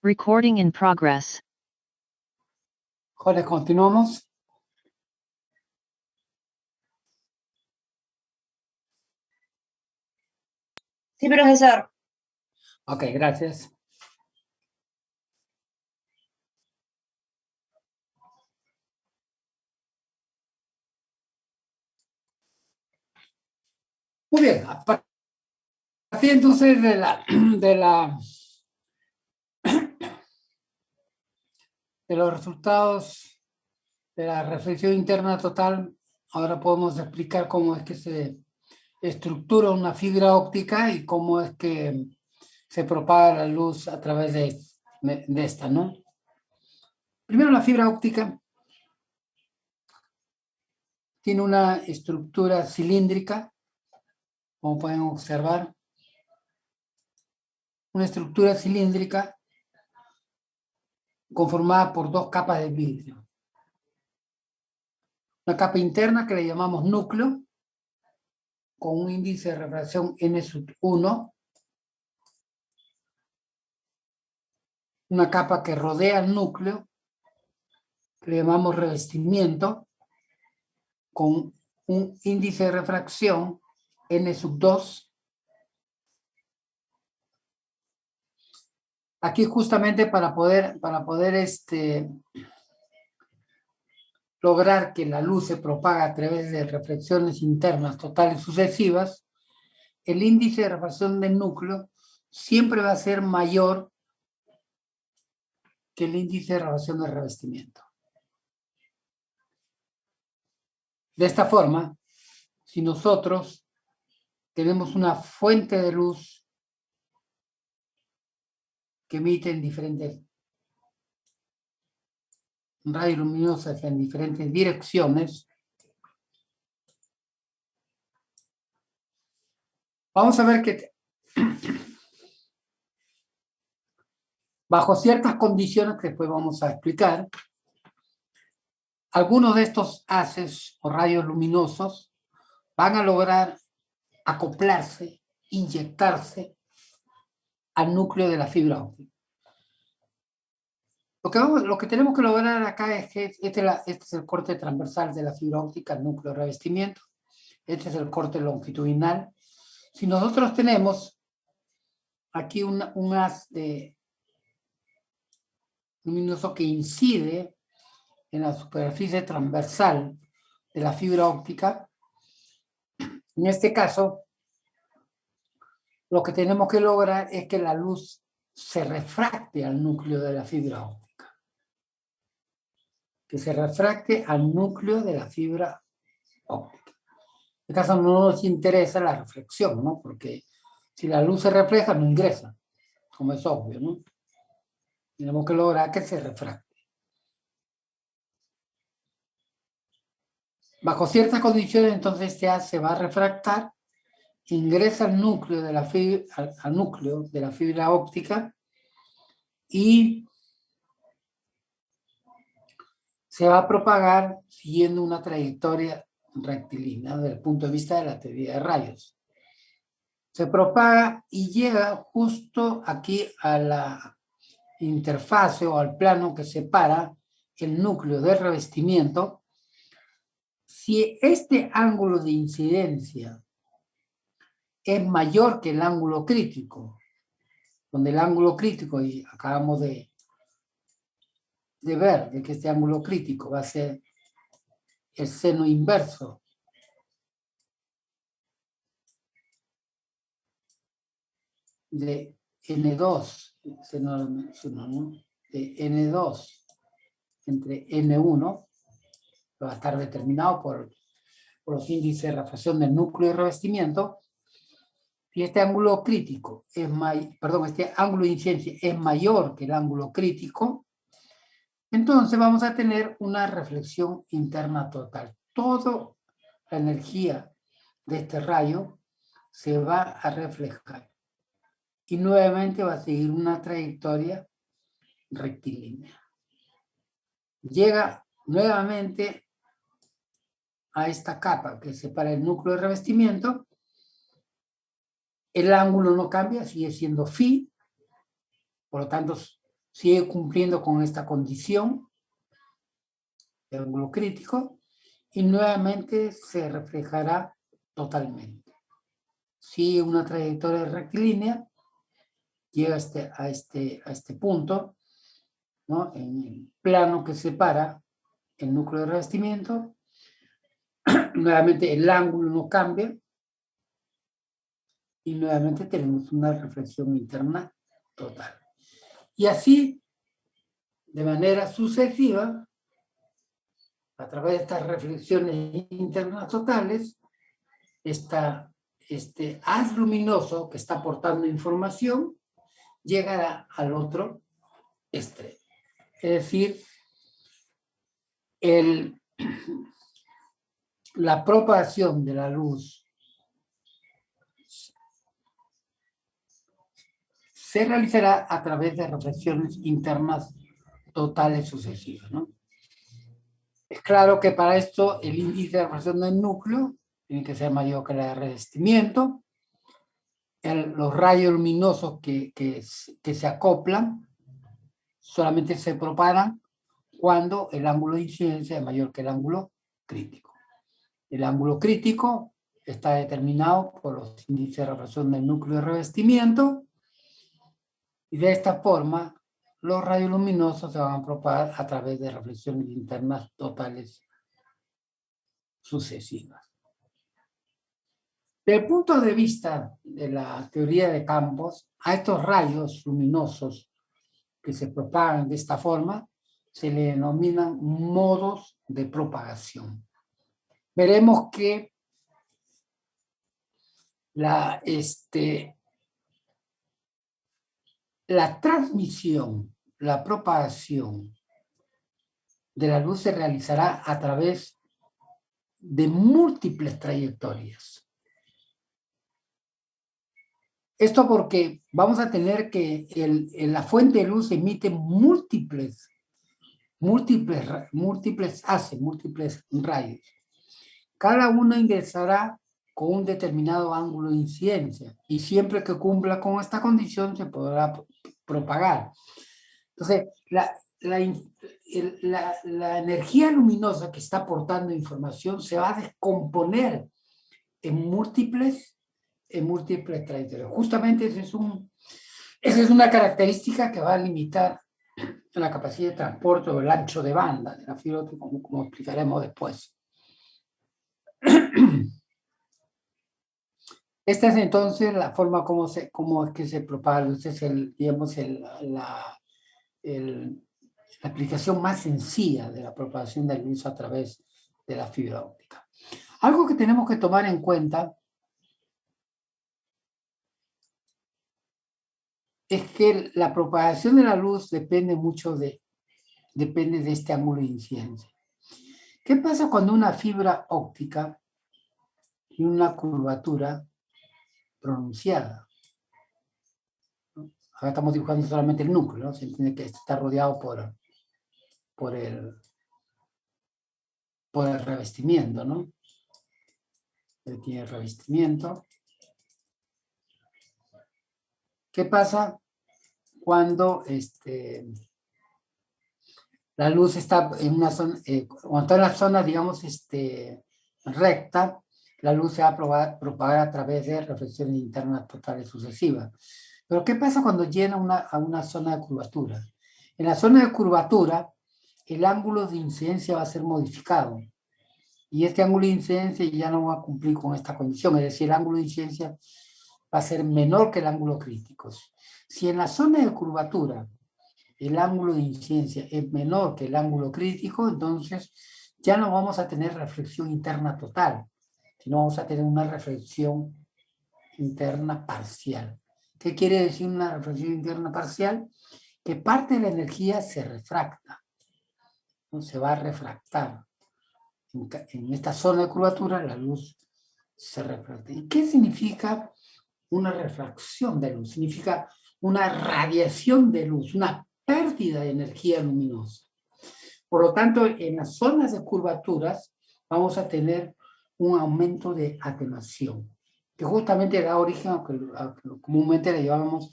Recording in progress. Jorge, continuamos. Sí, profesor. Ok, gracias. Muy bien, a partir entonces de los resultados de la reflexión interna total, ahora podemos explicar cómo es que se estructura una fibra óptica y cómo es que se propaga la luz a través de esta, ¿no? Primero, la fibra óptica tiene una estructura cilíndrica, como pueden observar. Una estructura cilíndrica conformada por dos capas de vidrio. Una capa interna que le llamamos núcleo, con un índice de refracción N1. Una capa que rodea el núcleo, que le llamamos revestimiento, con un índice de refracción N2. Aquí justamente para poder lograr que la luz se propaga a través de reflexiones internas totales sucesivas, el índice de refracción del núcleo siempre va a ser mayor que el índice de refracción del revestimiento. De esta forma, si nosotros tenemos una fuente de luz que emite en diferentes rayos luminosos en diferentes direcciones, vamos a ver que bajo ciertas condiciones que después vamos a explicar, algunos de estos haces o rayos luminosos van a lograr acoplarse, inyectarse al núcleo de la fibra óptica. Lo que tenemos que lograr acá es que este es el corte transversal de la fibra óptica, el núcleo de revestimiento. Este es el corte longitudinal. Si nosotros tenemos aquí un haz luminoso que incide en la superficie transversal de la fibra óptica, en este caso, lo que tenemos que lograr es que la luz se refracte al núcleo de la fibra óptica. Que se refracte al núcleo de la fibra óptica. En este caso no nos interesa la reflexión, ¿no? Porque si la luz se refleja, no ingresa, como es obvio, ¿no? Tenemos que lograr que se refracte. Bajo ciertas condiciones, entonces este haz se va a refractar, ingresa al núcleo de la fibra óptica y se va a propagar siguiendo una trayectoria rectilínea desde el punto de vista de la teoría de rayos. Se propaga y llega justo aquí a la interfase o al plano que separa el núcleo del revestimiento. Si este ángulo de incidencia es mayor que el ángulo crítico, donde el ángulo crítico, y acabamos de ver de que este ángulo crítico va a ser el seno inverso de N2, de N2 entre N1, va a estar determinado por los índices de refracción del núcleo de revestimiento. Si este ángulo crítico este ángulo de incidencia es mayor que el ángulo crítico, entonces vamos a tener una reflexión interna total. Toda la energía de este rayo se va a reflejar y nuevamente va a seguir una trayectoria rectilínea. Llega nuevamente a esta capa que separa el núcleo de revestimiento. El ángulo no cambia, sigue siendo phi, por lo tanto sigue cumpliendo con esta condición de ángulo crítico y nuevamente se reflejará totalmente. Sigue una trayectoria rectilínea, llega a este punto, ¿no? En el plano que separa el núcleo de revestimiento. Nuevamente el ángulo no cambia y nuevamente tenemos una reflexión interna total. Y así, de manera sucesiva, a través de estas reflexiones internas totales, este haz luminoso que está aportando información llegará al otro extremo. Es decir, la propagación de la luz se realizará a través de reflexiones internas totales sucesivas, ¿no? Es claro que para esto el índice de refracción del núcleo tiene que ser mayor que la de revestimiento. Los rayos luminosos que se acoplan solamente se propagan cuando el ángulo de incidencia es mayor que el ángulo crítico. El ángulo crítico está determinado por los índices de refracción del núcleo de revestimiento y de esta forma los rayos luminosos se van a propagar a través de reflexiones internas totales sucesivas. Desde el punto de vista de la teoría de campos, a estos rayos luminosos que se propagan de esta forma se le denominan modos de propagación. Veremos que la transmisión, la propagación de la luz se realizará a través de múltiples trayectorias. Esto porque vamos a tener que la fuente de luz emite múltiples rayos. Cada uno ingresará con un determinado ángulo de incidencia y siempre que cumpla con esta condición se podrá propagar. Entonces, la energía luminosa que está aportando información se va a descomponer en múltiples trayectorias. Justamente esa es una característica que va a limitar la capacidad de transporte o el ancho de banda de la fibra óptica, como explicaremos después. Esta es entonces la forma como es que se propaga la luz. Es la aplicación más sencilla de la propagación de la luz a través de la fibra óptica. Algo que tenemos que tomar en cuenta es que la propagación de la luz depende de este ángulo de incidencia. ¿Qué pasa cuando una fibra óptica tiene una curvatura pronunciada? Ahora estamos dibujando solamente el núcleo, ¿no? Se entiende que está rodeado por el revestimiento, ¿no? Tiene el revestimiento. ¿Qué pasa cuando la luz está en una zona, cuando está en la zona, digamos, recta, la luz se va a propagar a través de reflexiones internas totales sucesivas? Pero ¿qué pasa cuando llega a una zona de curvatura? En la zona de curvatura, el ángulo de incidencia va a ser modificado. Y este ángulo de incidencia ya no va a cumplir con esta condición. Es decir, el ángulo de incidencia va a ser menor que el ángulo crítico. Si en la zona de curvatura el ángulo de incidencia es menor que el ángulo crítico, entonces ya no vamos a tener reflexión interna total, sino vamos a tener una reflexión interna parcial. ¿Qué quiere decir una reflexión interna parcial? Que parte de la energía se refracta, ¿no? Se va a refractar. En esta zona de curvatura la luz se refracta. ¿Y qué significa una refracción de luz? Significa una radiación de luz, una pérdida de energía luminosa. Por lo tanto, en las zonas de curvaturas vamos a tener un aumento de atenuación, que justamente da origen a lo que comúnmente le llamamos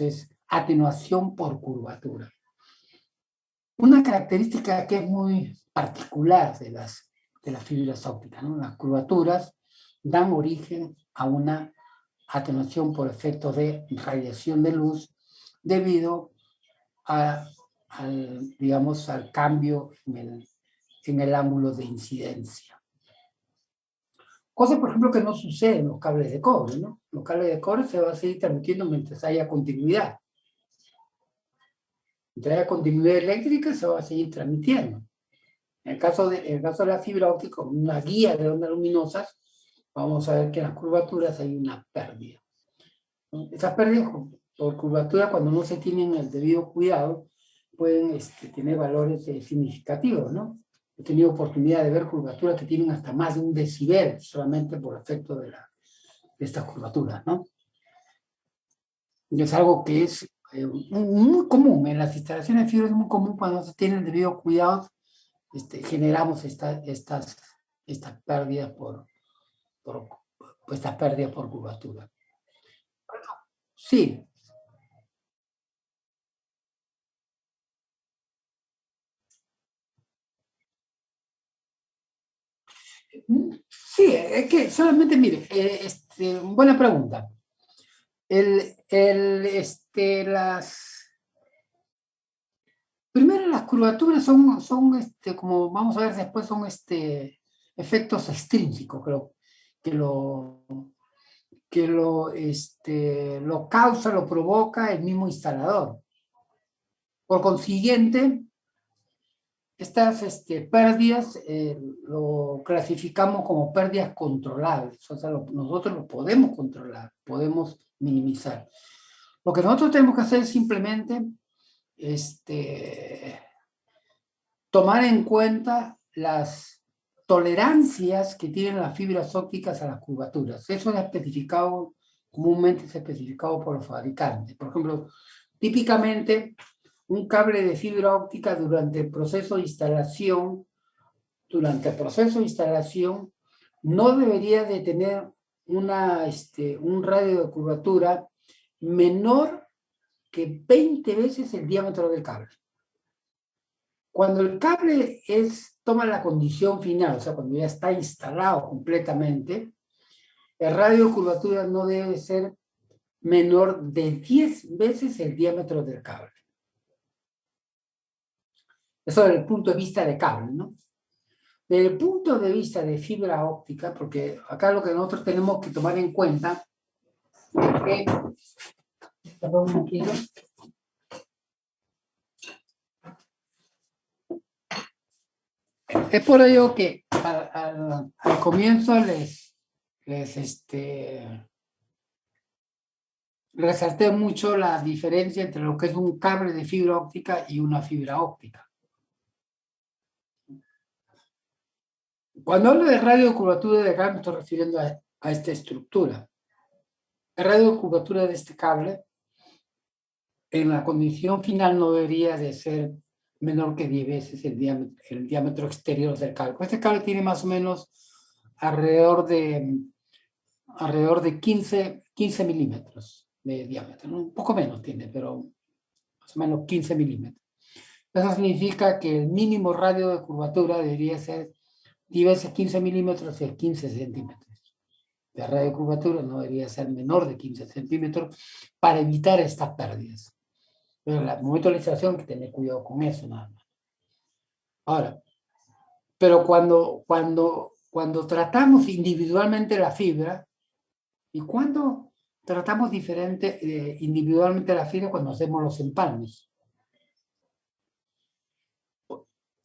es atenuación por curvatura. Una característica que es muy particular de las fibras ópticas, ¿no? Las curvaturas dan origen a una atenuación por efecto de radiación de luz debido digamos, al cambio en el ángulo de incidencia. Cosa, por ejemplo, que no sucede en los cables de cobre, ¿no? Los cables de cobre se van a seguir transmitiendo mientras haya continuidad. Mientras haya continuidad eléctrica se va a seguir transmitiendo. En el caso de la fibra óptica, una guía de ondas luminosas, vamos a ver que en las curvaturas hay una pérdida. Esas pérdidas por curvatura, cuando no se tienen el debido cuidado, pueden tener valores significativos, ¿no? He tenido oportunidad de ver curvaturas que tienen hasta más de 1 decibel solamente por efecto de estas curvaturas, ¿no? Y es algo que es muy común en las instalaciones de fibra, es muy común cuando se tienen el debido cuidado, generamos estas pérdidas estas pérdidas por curvatura. Sí. Sí, es que solamente, mire, buena pregunta. Primero las curvaturas son como vamos a ver después, son efectos extrínsecos, que lo causa, lo provoca el mismo instalador. Por consiguiente, estas pérdidas lo clasificamos como pérdidas controlables, o sea, nosotros lo podemos controlar, podemos minimizar. Lo que nosotros tenemos que hacer es simplemente tomar en cuenta las tolerancias que tienen las fibras ópticas a las curvaturas. Eso es especificado, comúnmente es especificado por los fabricantes. Por ejemplo, típicamente un cable de fibra óptica durante el proceso de instalación, no debería de tener un radio de curvatura menor que 20 veces el diámetro del cable. Cuando el cable toma la condición final, o sea, cuando ya está instalado completamente, el radio de curvatura no debe ser menor de 10 veces el diámetro del cable. Eso desde el punto de vista de cable, ¿no? Desde el punto de vista de fibra óptica, porque acá lo que nosotros tenemos que tomar en cuenta es que... Perdón, un momentito. Es por ello que al comienzo les resalté mucho la diferencia entre lo que es un cable de fibra óptica y una fibra óptica. Cuando hablo de radio de curvatura de acá me estoy refiriendo a esta estructura. El radio de curvatura de este cable en la condición final no debería de ser menor que 10 veces el diámetro exterior del cable. Este cable tiene más o menos alrededor de 15 milímetros de diámetro, ¿no? Un poco menos tiene, pero más o menos 15 milímetros. Eso significa que el mínimo radio de curvatura debería ser 10 veces 15 milímetros y 15 centímetros. La radio de curvatura no debería ser menor de 15 centímetros para evitar estas pérdidas. Pero en el momento de la instalación hay que tener cuidado con eso nada más. Ahora, pero cuando tratamos individualmente la fibra, ¿y cuando tratamos individualmente la fibra? Cuando hacemos los empalmes.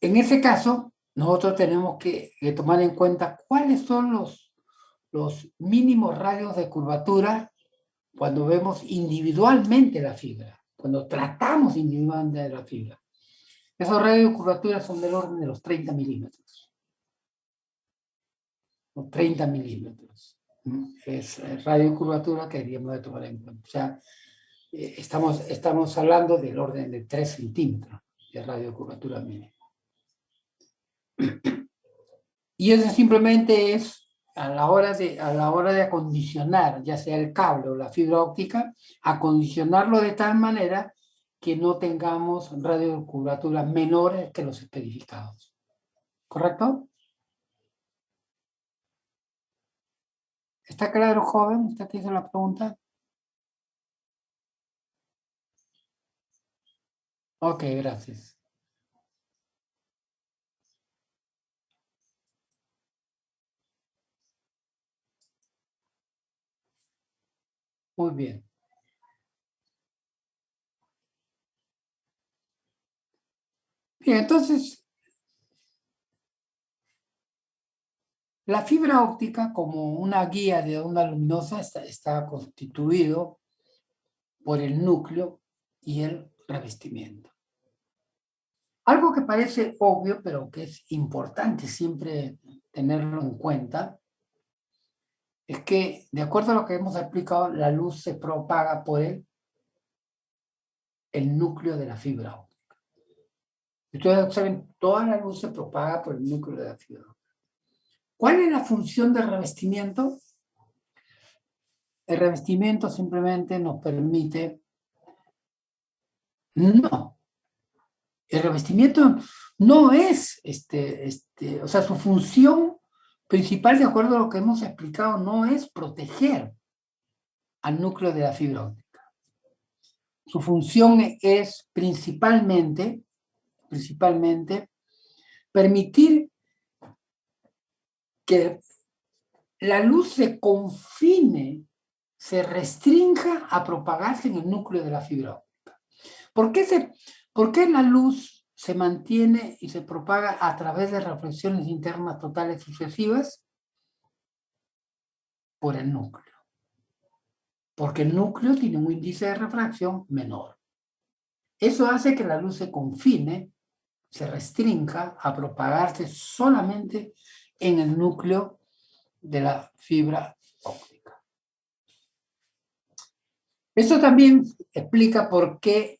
En ese caso, nosotros tenemos que tomar en cuenta cuáles son los mínimos radios de curvatura cuando vemos individualmente la fibra, cuando tratamos individualmente la fibra. Esos radios de curvatura son del orden de los 30 milímetros. 30 milímetros. Es el radio de curvatura que deberíamos de tomar en cuenta. O sea, estamos hablando del orden de 3 centímetros de radio de curvatura mínima. Y eso simplemente es a la hora de acondicionar, ya sea el cable o la fibra óptica, acondicionarlo de tal manera que no tengamos radiocurvaturas menores que los especificados. ¿Correcto? ¿Está claro, joven? ¿Usted que hizo la pregunta? Ok, gracias. Muy bien. Bien, entonces, la fibra óptica como una guía de onda luminosa está constituido por el núcleo y el revestimiento. Algo que parece obvio, pero que es importante siempre tenerlo en cuenta, es que, de acuerdo a lo que hemos explicado, la luz se propaga por el núcleo de la fibra óptica. Ustedes observen, toda la luz se propaga por el núcleo de la fibra óptica. ¿Cuál es la función del revestimiento? El revestimiento simplemente nos permite... No. El revestimiento no es, o sea, su función principal, de acuerdo a lo que hemos explicado, no es proteger al núcleo de la fibra óptica. Su función es principalmente permitir que la luz se confine, se restrinja a propagarse en el núcleo de la fibra óptica. ¿Por qué la luz se mantiene y se propaga a través de reflexiones internas totales sucesivas? Por el núcleo. Porque el núcleo tiene un índice de refracción menor. Eso hace que la luz se confine, se restrinja a propagarse solamente en el núcleo de la fibra óptica. Esto también explica por qué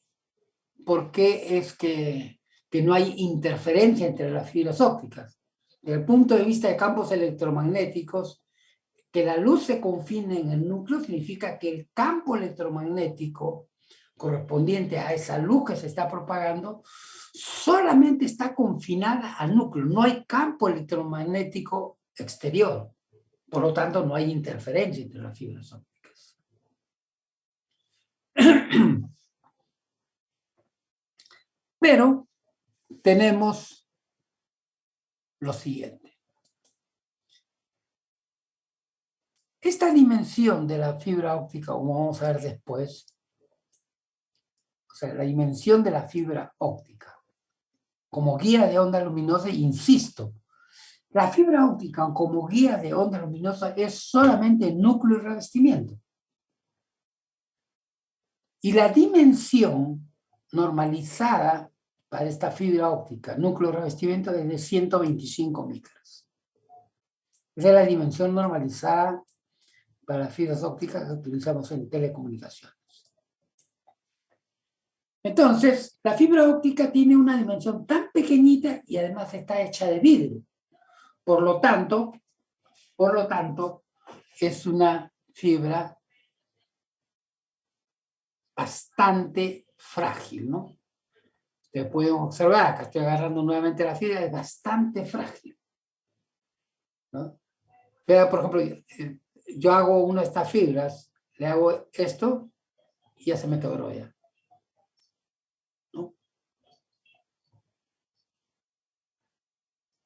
es que no hay interferencia entre las fibras ópticas. Desde el punto de vista de campos electromagnéticos, que la luz se confine en el núcleo significa que el campo electromagnético correspondiente a esa luz que se está propagando solamente está confinada al núcleo. No hay campo electromagnético exterior. Por lo tanto, no hay interferencia entre las fibras ópticas. Pero tenemos lo siguiente. Esta dimensión de la fibra óptica, como vamos a ver después, o sea, la dimensión de la fibra óptica, como guía de onda luminosa, insisto, la fibra óptica como guía de onda luminosa es solamente núcleo y revestimiento. Y la dimensión normalizada para esta fibra óptica, núcleo y revestimiento, es de 125 micras. Esa es la dimensión normalizada para las fibras ópticas que utilizamos en telecomunicaciones. Entonces, la fibra óptica tiene una dimensión tan pequeñita y además está hecha de vidrio. Por lo tanto, es una fibra bastante frágil, ¿no? Ustedes pueden observar, acá estoy agarrando nuevamente la fibra, es bastante frágil, ¿no? Pero, por ejemplo, yo hago una de estas fibras, le hago esto y ya se me quebró ya, ¿no?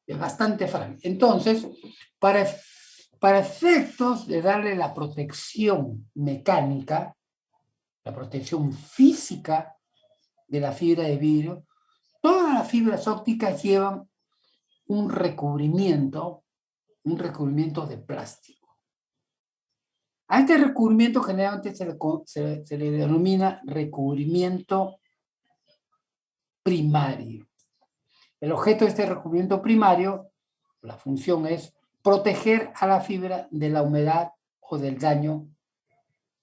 Es bastante frágil. Entonces, para efectos de darle la protección mecánica, la protección física de la fibra de vidrio, todas las fibras ópticas llevan un recubrimiento de plástico. A este recubrimiento generalmente se le denomina recubrimiento primario. El objeto de este recubrimiento primario, la función es proteger a la fibra de la humedad o del daño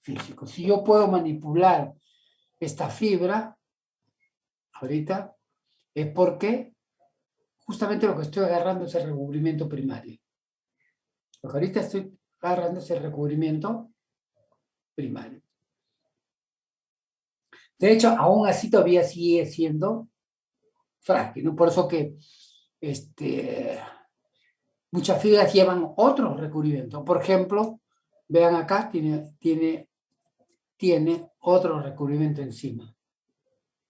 físico. Si yo puedo manipular esta fibra, ahorita, es porque justamente lo que estoy agarrando es el recubrimiento primario. Porque ahorita estoy agarrando ese recubrimiento primario. De hecho, aún así todavía sigue siendo frágil, ¿no? Por eso que muchas fibras llevan otros recubrimientos. Por ejemplo, vean acá, tiene otro recubrimiento encima.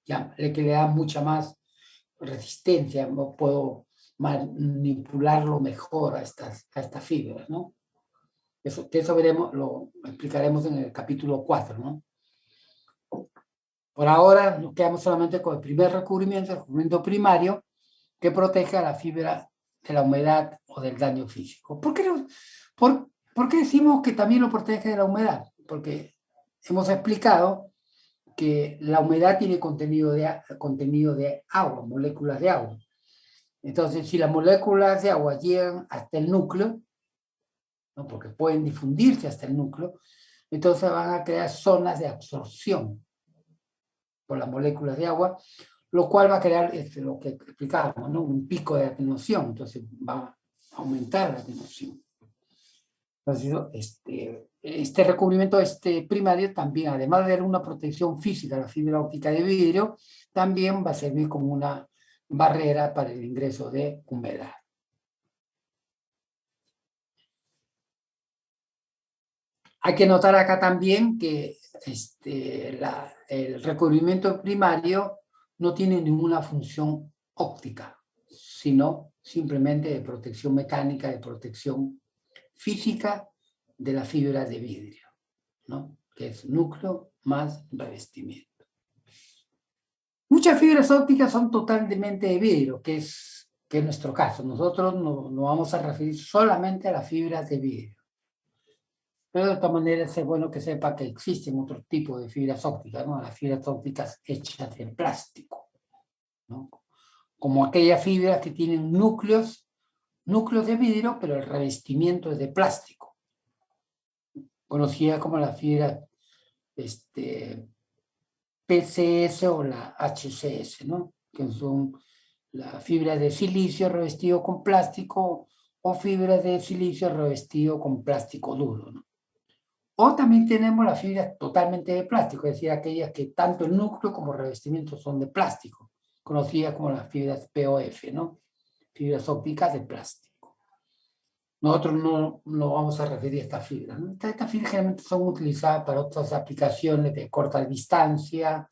Ya, que le da mucha más resistencia, no puedo manipularlo mejor a estas fibras, ¿no? Eso veremos, lo explicaremos en el capítulo 4, ¿no? Por ahora nos quedamos solamente con el primer recubrimiento, el recubrimiento primario, que protege a la fibra de la humedad o del daño físico. ¿Por qué decimos que también lo protege de la humedad? Porque hemos explicado que la humedad tiene contenido de agua, moléculas de agua. Entonces, si las moléculas de agua llegan hasta el núcleo, ¿no? Porque pueden difundirse hasta el núcleo, entonces van a crear zonas de absorción por las moléculas de agua, lo cual va a crear lo que explicábamos, ¿no? Un pico de atenuación, entonces va a aumentar la atenuación. Entonces, este recubrimiento primario también, además de dar una protección física a la fibra óptica de vidrio, también va a servir como una barrera para el ingreso de humedad. Hay que notar acá también que el recubrimiento primario no tiene ninguna función óptica, sino simplemente de protección mecánica, de protección física de la fibra de vidrio, ¿no? Que es núcleo más revestimiento. Muchas fibras ópticas son totalmente de vidrio, que es nuestro caso. Nosotros no vamos a referir solamente a las fibras de vidrio. Pero de todas maneras es bueno que sepa que existen otros tipos de fibras ópticas, ¿no? Las fibras ópticas hechas de plástico, ¿no? Como aquellas fibras que tienen núcleos de vidrio, pero el revestimiento es de plástico. Conocida como la fibra PCS o la HCS, ¿no? Que son las fibras de silicio revestido con plástico o fibras de silicio revestido con plástico duro, ¿no? O también tenemos las fibras totalmente de plástico, es decir, aquellas que tanto el núcleo como el revestimiento son de plástico, conocidas como las fibras POF, ¿no? Fibras ópticas de plástico. Nosotros no vamos a referir a estas fibras, ¿no? Estas fibras generalmente son utilizadas para otras aplicaciones de corta distancia,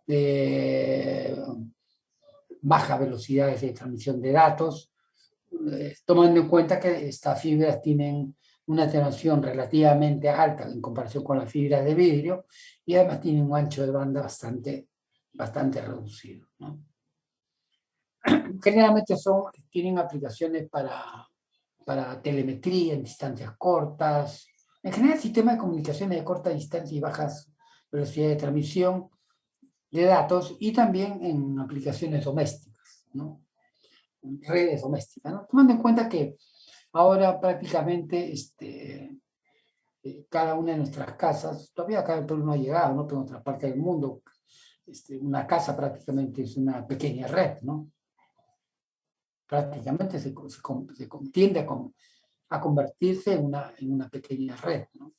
de baja velocidades de transmisión de datos, tomando en cuenta que estas fibras tienen una atenuación relativamente alta en comparación con las fibras de vidrio y además tienen un ancho de banda bastante reducido, ¿no? Generalmente tienen aplicaciones para telemetría en distancias cortas, en general sistemas de comunicaciones de corta distancia y bajas velocidades de transmisión de datos y también en aplicaciones domésticas, ¿no? Redes domésticas, ¿no? Tomando en cuenta que ahora prácticamente cada una de nuestras casas, todavía acá en Perú no ha llegado, ¿no? Pero en otra parte del mundo, una casa prácticamente es una pequeña red, ¿no? Prácticamente se tiende a convertirse en una pequeña red, ¿no?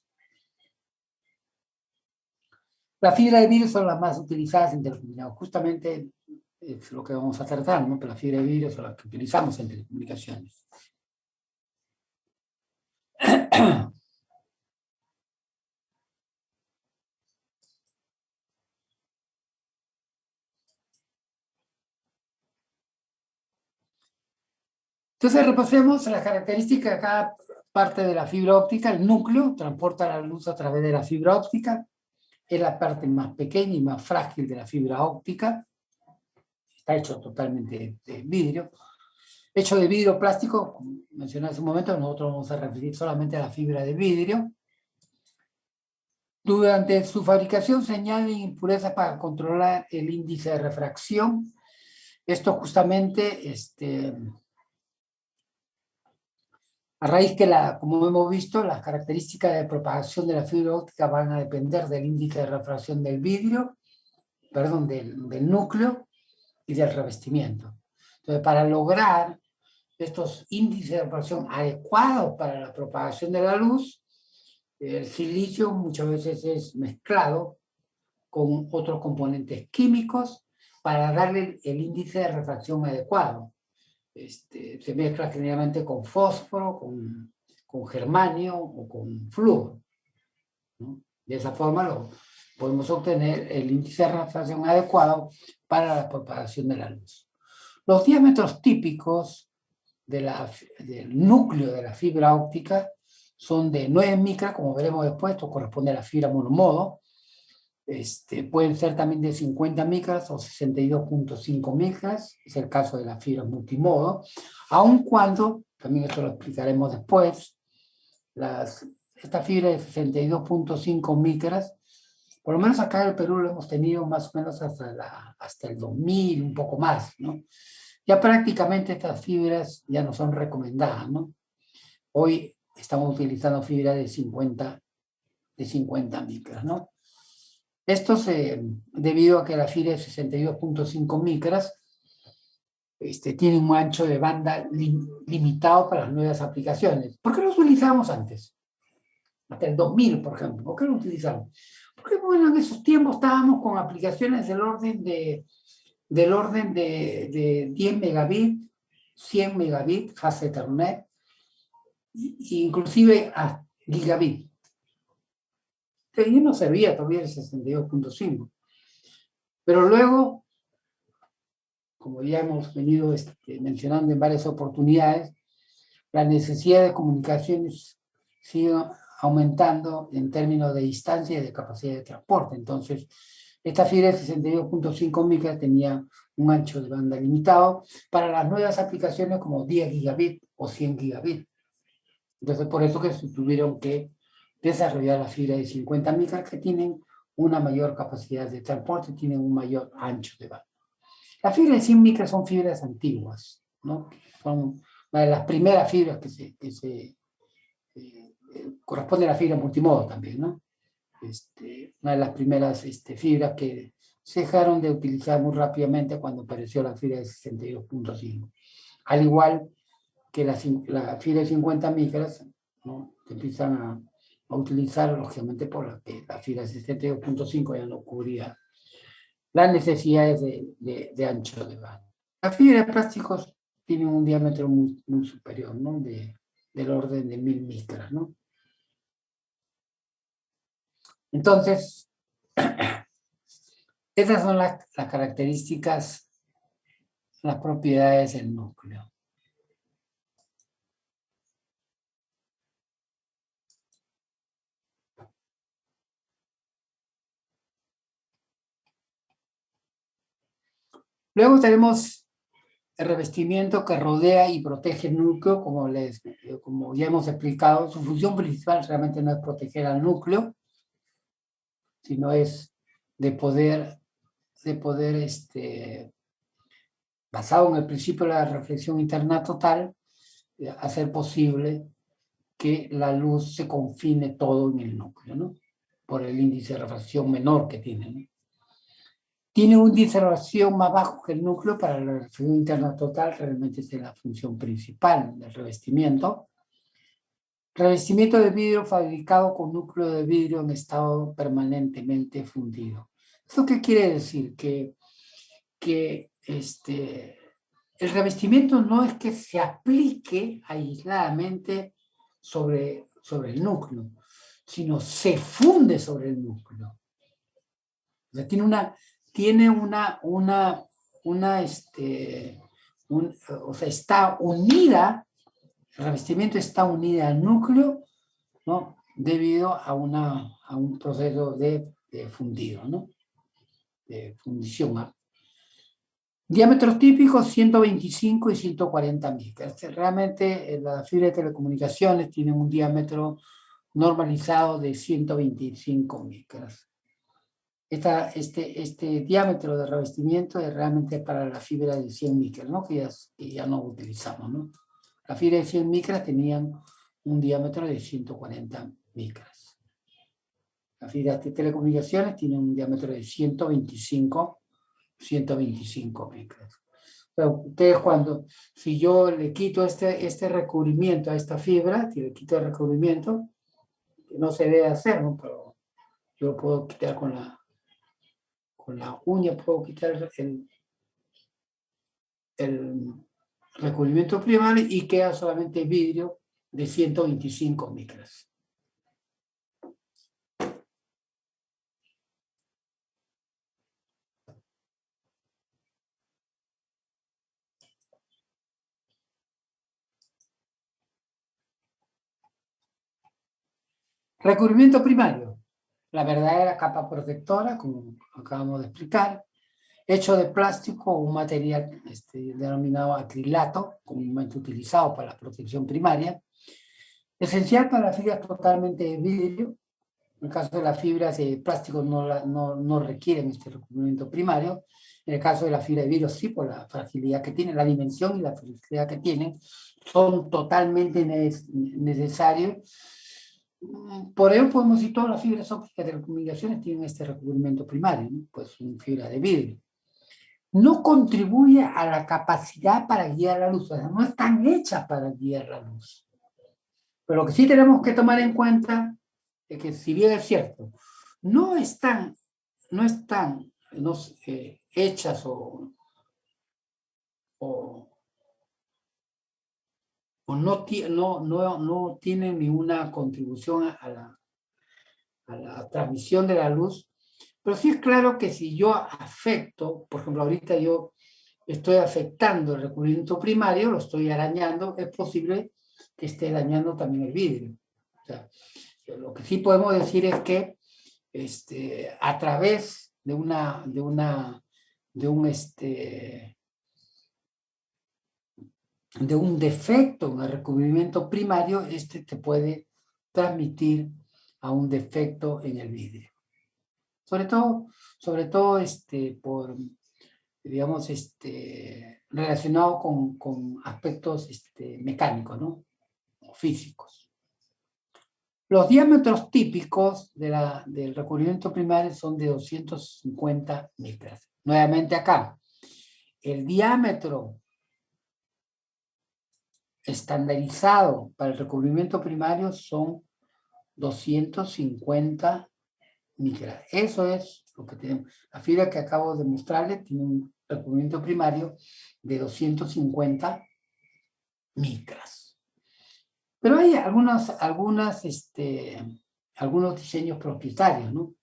Las fibras de vidrio son las más utilizadas en telecomunicaciones, justamente es lo que vamos a tratar, ¿no? Pero las fibras de vidrio son las que utilizamos en telecomunicaciones. Entonces repasemos las características de cada parte de la fibra óptica. El núcleo transporta la luz a través de la fibra óptica. Es la parte más pequeña y más frágil de la fibra óptica. Está hecho totalmente de vidrio. Hecho de vidrio plástico, como mencioné hace un momento, nosotros vamos a referir solamente a la fibra de vidrio. Durante su fabricación se añaden impurezas para controlar el índice de refracción. Esto justamente, a raíz que, como hemos visto, las características de propagación de la fibra óptica van a depender del índice de refracción del vidrio, del núcleo y del revestimiento. Entonces, para lograr estos índices de refracción adecuados para la propagación de la luz, el silicio muchas veces es mezclado con otros componentes químicos para darle el índice de refracción adecuado. Se mezcla generalmente con fósforo, con germanio o con flúor, ¿no? De esa forma podemos obtener el índice de refracción adecuado para la propagación de la luz. Los diámetros típicos del núcleo de la fibra óptica son de 9 micras, como veremos después, esto corresponde a la fibra monomodo. Pueden ser también de 50 micras o 62.5 micras, es el caso de las fibras multimodo, aun cuando, también esto lo explicaremos después, esta fibra de 62.5 micras, por lo menos acá en el Perú lo hemos tenido más o menos hasta el 2000, un poco más, ¿no? Ya prácticamente estas fibras ya no son recomendadas, ¿no? Hoy estamos utilizando fibra de 50 micras, ¿no? Esto debido a que la fibra de 62.5 micras tiene un ancho de banda limitado para las nuevas aplicaciones. ¿Por qué lo utilizamos antes? Hasta el 2000, por ejemplo. ¿Por qué lo utilizamos? Porque bueno, en esos tiempos estábamos con aplicaciones del orden de 10 megabits, 100 megabits, fast Ethernet, inclusive a gigabit. Y no servía todavía el 62.5. Pero luego, como ya hemos venido mencionando en varias oportunidades, la necesidad de comunicaciones sigue aumentando en términos de distancia y de capacidad de transporte. Entonces, esta fibra de 62.5 micras tenía un ancho de banda limitado para las nuevas aplicaciones como 10 gigabit o 100 gigabit. Entonces, por eso que se tuvieron que desarrollar la fibra de 50 micras que tienen una mayor capacidad de transporte, tienen un mayor ancho de banda. Las fibras de 100 micras son fibras antiguas, ¿no? Son una de las primeras fibras que corresponde a la fibra multimodo también, ¿no? Una de las primeras fibras que se dejaron de utilizar muy rápidamente cuando apareció la fibra de 62.5. Al igual que la fibra de 50 micras, ¿no? Se empiezan a utilizar, lógicamente, por la fibra de 62.5 ya no cubría las necesidades de ancho de banda. Las fibras de plásticos tienen un diámetro muy, muy superior, ¿no? Del orden de 1000 micras, ¿no? Entonces, esas son las características, las propiedades del núcleo. Luego tenemos el revestimiento que rodea y protege el núcleo, como ya hemos explicado. Su función principal realmente no es proteger al núcleo, sino es de poder basado en el principio de la reflexión interna total, hacer posible que la luz se confine todo en el núcleo, ¿no? Por el índice de refracción menor que tiene, ¿no? Tiene un índice de refracción más bajo que el núcleo para la reflexión interna total, realmente es la función principal del revestimiento. Revestimiento de vidrio fabricado con núcleo de vidrio en estado permanentemente fundido. ¿Esto qué quiere decir? Que el revestimiento no es que se aplique aisladamente sobre el núcleo, sino se funde sobre el núcleo. O sea, o sea, está unida, el revestimiento está unida al núcleo, ¿no? Debido a un proceso de fundido, ¿no? De fundición. Diámetros típicos 125 y 140 micras. Realmente las fibras de telecomunicaciones tienen un diámetro normalizado de 125 micras. Este diámetro de revestimiento es realmente para la fibra de 100 micras, ¿no? que ya no utilizamos, ¿no? La fibra de 100 micras tenían un diámetro de 140 micras. Las fibras de telecomunicaciones tienen un diámetro de 125 micras. Pero ustedes si yo le quito este recubrimiento a esta fibra, si le quito el recubrimiento, que no se debe hacer, ¿no? Pero yo lo puedo quitar con la uña, puedo quitar el recubrimiento primario y queda solamente vidrio de 125 micras. Recubrimiento primario, la verdadera capa protectora, como acabamos de explicar, hecho de plástico o un material denominado acrilato, comúnmente utilizado para la protección primaria, esencial para fibras totalmente de vidrio. En el caso de las fibras de plástico no requieren este recubrimiento primario. En el caso de la fibra de vidrio sí, por la fragilidad que tienen, la dimensión y la fragilidad que tienen, son totalmente necesarios. Por ello podemos decir que todas las fibras ópticas de telecomunicaciones tienen este recubrimiento primario, ¿no? Pues son fibra de vidrio. No contribuye a la capacidad para guiar la luz, o sea, no están hechas para guiar la luz. Pero lo que sí tenemos que tomar en cuenta es que, si bien es cierto, no están hechas o no tienen ninguna contribución a la transmisión de la luz, pero sí es claro que si yo afecto, por ejemplo, ahorita yo estoy afectando el recubrimiento primario, lo estoy arañando, es posible que esté dañando también el vidrio. O sea, lo que sí podemos decir es que a través de un defecto en el recubrimiento primario, te puede transmitir a un defecto en el vidrio. Sobre todo por, digamos, relacionado con aspectos mecánicos, ¿no? O físicos. Los diámetros típicos del recubrimiento primario son de 250 micras. Nuevamente acá, el diámetro estandarizado para el recubrimiento primario son 250 micras. Eso es lo que tenemos. La fibra que acabo de mostrarles tiene un recubrimiento primario de 250 micras. Pero hay algunos diseños propietarios, ¿no?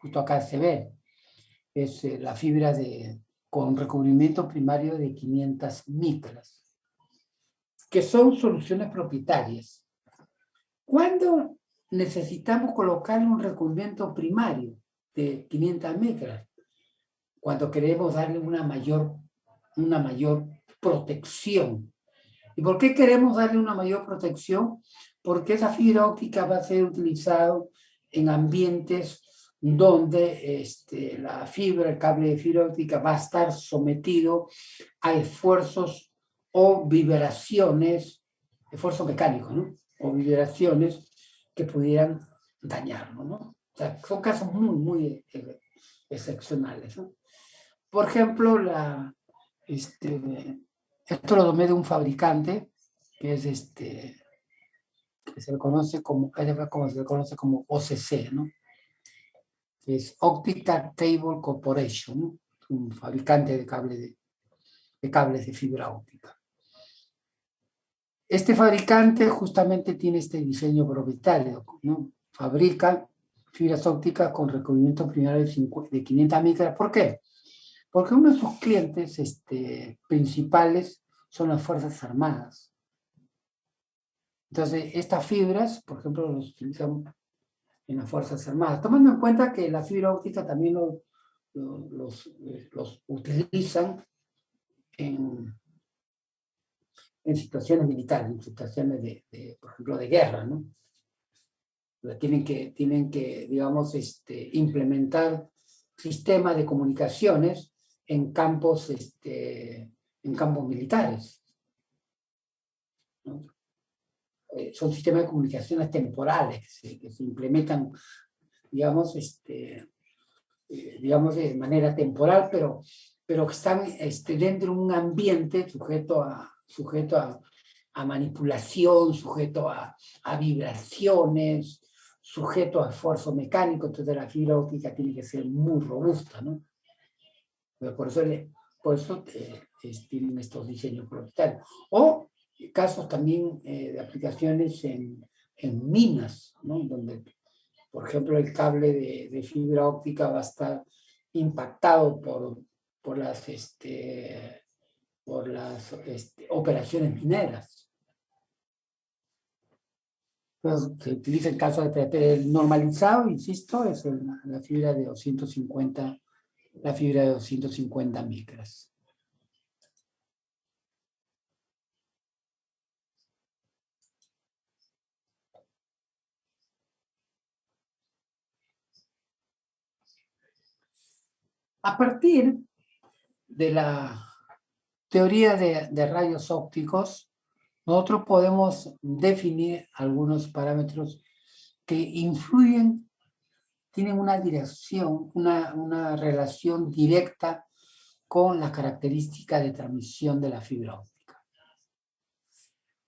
Justo acá se ve. Es la fibra con recubrimiento primario de 500 micras, que son soluciones propietarias. ¿Cuándo necesitamos colocar un recubrimiento primario de 500 micras? Cuando queremos darle una mayor protección. ¿Y por qué queremos darle una mayor protección? Porque esa fibra óptica va a ser utilizada en ambientes donde el cable de fibra óptica va a estar sometido a esfuerzos o vibraciones, esfuerzos mecánicos, ¿no? O vibraciones que pudieran dañarlo, ¿no? O sea, son casos muy, muy excepcionales, ¿no? Por ejemplo, esto lo tomé de un fabricante que es que se le conoce como OCC, ¿no? Que es Optical Cable Corporation, ¿no? Un fabricante de cables de fibra óptica. Este fabricante justamente tiene este diseño propietario, ¿no? Fabrica fibras ópticas con recubrimiento primario de 500 micras. ¿Por qué? Porque uno de sus clientes principales son las Fuerzas Armadas. Entonces, estas fibras, por ejemplo, las utilizan en las Fuerzas Armadas, tomando en cuenta que la fibra óptica también los utilizan en situaciones militares, en situaciones por ejemplo, de guerra, ¿no? Tienen que digamos, implementar sistemas de comunicaciones en campos militares, ¿no? Son sistemas de comunicaciones temporales que se implementan, digamos, de manera temporal, pero pero que están dentro de un ambiente sujeto a manipulación, sujeto a vibraciones, sujeto a esfuerzo mecánico. Entonces la fibra óptica tiene que ser muy robusta, ¿no? Pero por eso tienen estos diseños propietarios. O casos también de aplicaciones en minas, ¿no? Donde, por ejemplo, el cable de fibra óptica va a estar impactado por las operaciones mineras. Entonces, se utiliza el caso de el normalizado, insisto, es la fibra de 250, la fibra de 250 micras. A partir de la teoría de rayos ópticos, nosotros podemos definir algunos parámetros que influyen, tienen una dirección, una relación directa con la característica de transmisión de la fibra óptica.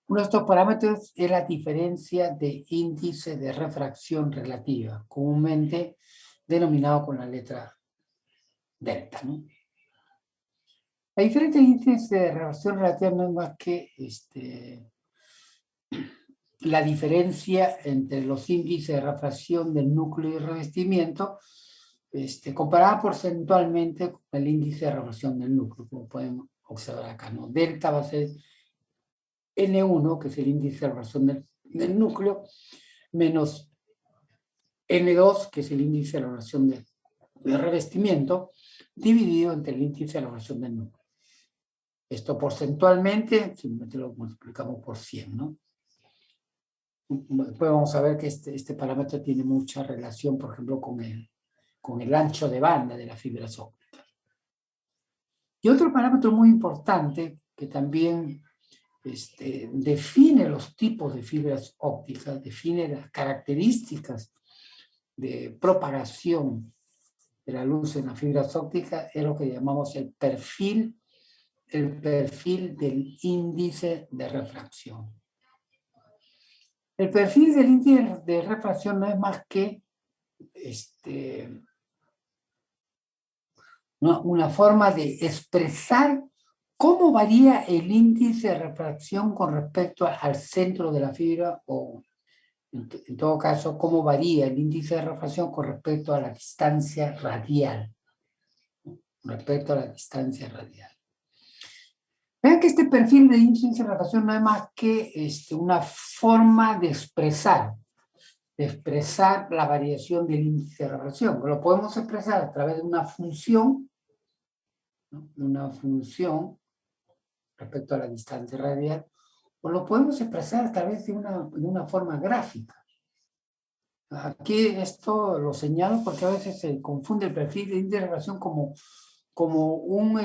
Uno de estos parámetros es la diferencia de índice de refracción relativa, comúnmente denominado con la letra delta, ¿no? La diferencia de índice de refracción relativa no es más que la diferencia entre los índices de refracción del núcleo y revestimiento, comparada porcentualmente con el índice de refracción del núcleo, como pueden observar acá, ¿no? Delta va a ser N1, que es el índice de refracción del núcleo, menos N2, que es el índice de refracción del revestimiento, dividido entre el índice de refracción del núcleo. Esto porcentualmente, simplemente lo multiplicamos por 100, ¿no? Después vamos a ver que este parámetro tiene mucha relación, por ejemplo, con el ancho de banda de las fibras ópticas. Y otro parámetro muy importante que también define los tipos de fibras ópticas, define las características de propagación de la luz en las fibras ópticas, es lo que llamamos el perfil del índice de refracción. El perfil del índice de refracción no es más que una forma de expresar cómo varía el índice de refracción con respecto al centro de la fibra, o en todo caso, cómo varía el índice de refracción con respecto a la distancia radial. Vean que este perfil de índice de refracción no es más que una forma de expresar la variación del índice de refracción. Lo podemos expresar a través de una función, ¿no? Una función respecto a la distancia radial, o lo podemos expresar a través de una forma gráfica. Aquí esto lo señalo porque a veces se confunde el perfil de índice de refracción como un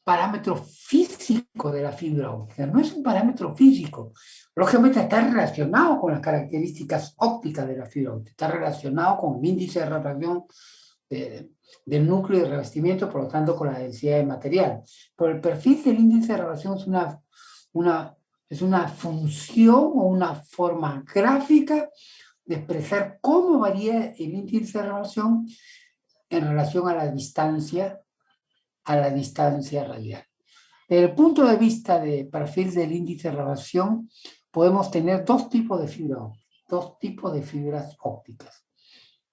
parámetro físico de la fibra óptica. No es un parámetro físico. Lógicamente está relacionado con las características ópticas de la fibra óptica. Está relacionado con el índice de refracción del núcleo de revestimiento, por lo tanto con la densidad de material. Pero el perfil del índice de refracción es una función o una forma gráfica de expresar cómo varía el índice de refracción en relación a la distancia radial. Desde el punto de vista de perfil del índice de refracción, podemos tener dos tipos de fibras ópticas.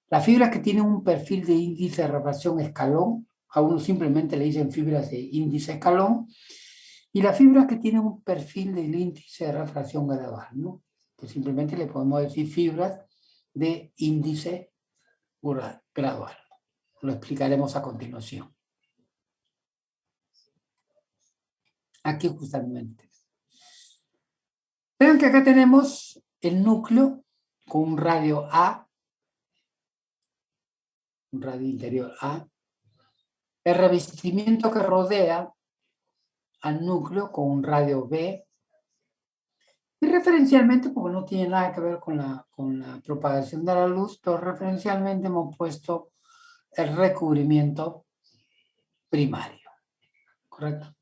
Las fibras que tienen un perfil de índice de refracción escalón, a uno simplemente le dicen fibras de índice escalón, y las fibras que tienen un perfil del índice de refracción gradual, ¿no? Que simplemente le podemos decir fibras de índice gradual. Lo explicaremos a continuación. Aquí justamente. Vean que acá tenemos el núcleo con un radio A, un radio interior A, el revestimiento que rodea al núcleo con un radio B, y referencialmente, porque no tiene nada que ver con la propagación de la luz, pero referencialmente hemos puesto el recubrimiento primario, ¿correcto?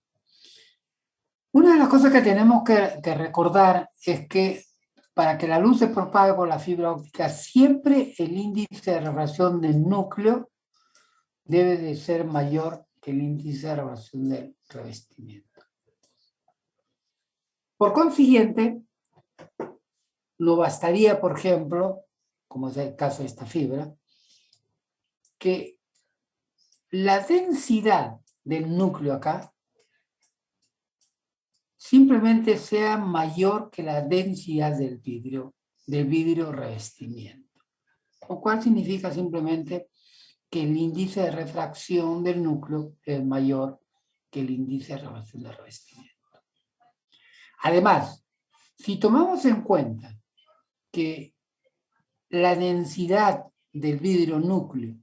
Una de las cosas que tenemos que recordar es que para que la luz se propague por la fibra óptica, siempre el índice de refracción del núcleo debe de ser mayor que el índice de refracción del revestimiento. Por consiguiente, no bastaría, por ejemplo, como es el caso de esta fibra, que la densidad del núcleo acá simplemente sea mayor que la densidad del vidrio revestimiento. Lo cual significa simplemente que el índice de refracción del núcleo es mayor que el índice de refracción del revestimiento. Además, si tomamos en cuenta que la densidad del vidrio núcleo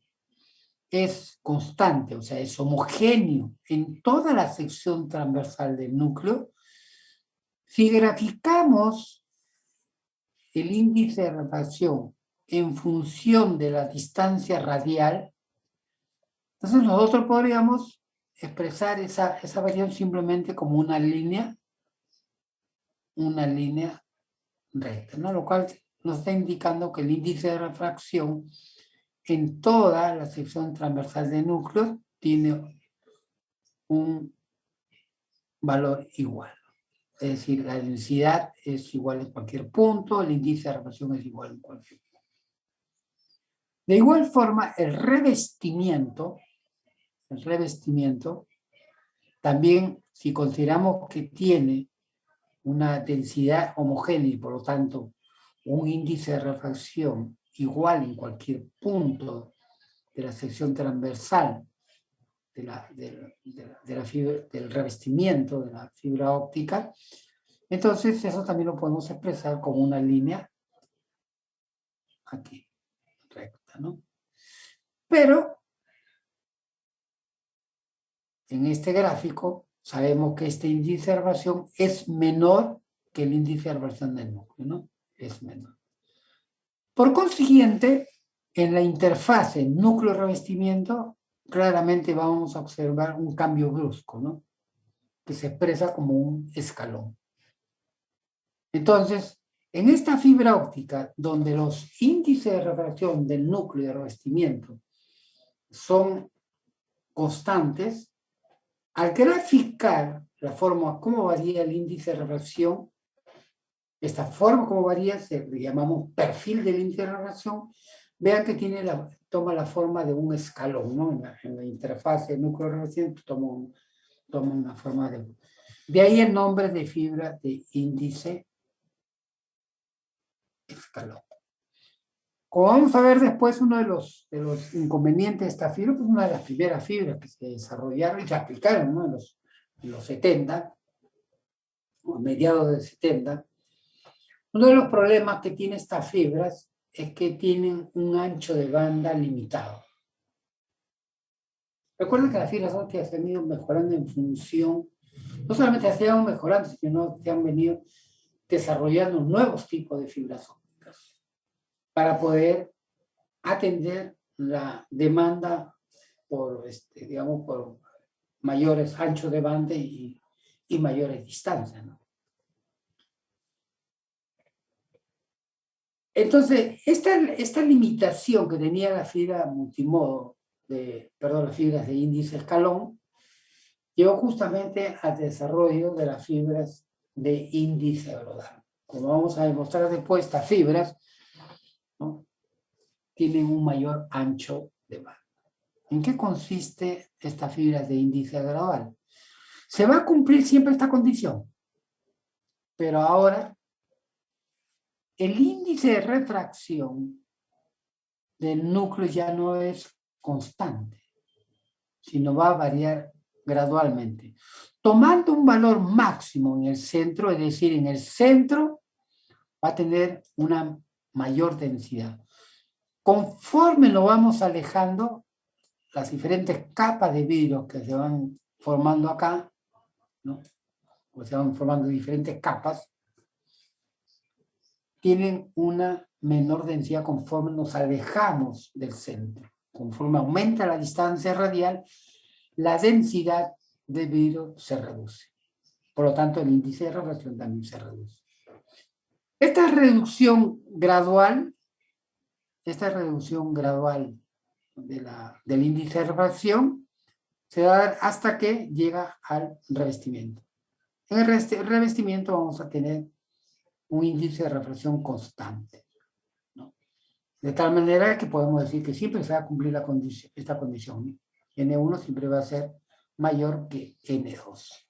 es constante, o sea, es homogéneo en toda la sección transversal del núcleo, si graficamos el índice de refracción en función de la distancia radial, entonces nosotros podríamos expresar esa variación simplemente como una línea recta, ¿no? Lo cual nos está indicando que el índice de refracción en toda la sección transversal del núcleo tiene un valor igual. Es decir, la densidad es igual en cualquier punto, el índice de refracción es igual en cualquier punto. De igual forma, el revestimiento, también, si consideramos que tiene una densidad homogénea y por lo tanto un índice de refracción igual en cualquier punto de la sección transversal del revestimiento de la fibra óptica, entonces eso también lo podemos expresar como una línea aquí, recta, ¿no? Pero en este gráfico sabemos que este índice de refracción es menor que el índice de refracción del núcleo, ¿no? Es menor. Por consiguiente, en la interfase núcleo-revestimiento, claramente vamos a observar un cambio brusco, ¿no? Que se expresa como un escalón. Entonces, en esta fibra óptica, donde los índices de refracción del núcleo y de revestimiento son constantes, al graficar la forma como varía el índice de refracción, esta forma como varía, le llamamos perfil del índice de refracción, vean que toma la forma de un escalón, ¿no? En la interfase núcleo-revestimiento toma una forma de ahí el nombre de fibra de índice escalón. Como vamos a ver después, uno de los inconvenientes de esta fibra, pues una de las primeras fibras que se desarrollaron y se aplicaron, ¿no? en los 70, o a mediados de 70, uno de los problemas que tiene estas fibras es que tienen un ancho de banda limitado. Recuerden que las fibras ópticas se han ido mejorando en función, no solamente se han ido mejorando, sino que se han venido desarrollando nuevos tipos de fibras ópticas para poder atender la demanda por, digamos, por mayores anchos de banda y mayores distancias, ¿no? Entonces, esta limitación que tenía la fibra multimodo, las fibras de índice escalón, llevó justamente al desarrollo de las fibras de índice Brodmann. Como vamos a demostrar después, estas fibras, ¿no?, tienen un mayor ancho de banda. ¿En qué consiste esta fibra de índice gradual? Se va a cumplir siempre esta condición, pero ahora el índice de refracción del núcleo ya no es constante, sino va a variar gradualmente, tomando un valor máximo en el centro, es decir, en el centro va a tener una mayor densidad. Conforme nos vamos alejando, las diferentes capas de vidrio que se van formando acá, ¿no?, o se van formando diferentes capas, tienen una menor densidad conforme nos alejamos del centro. conforme aumenta la distancia radial, la densidad de vidrio se reduce. Por lo tanto, el índice de refracción también se reduce. Esta reducción gradual del índice de refracción se va a dar hasta que llega al revestimiento. En el revestimiento vamos a tener un índice de refracción constante, ¿no? De tal manera que podemos decir que siempre se va a cumplir esta condición. N1 siempre va a ser mayor que N2.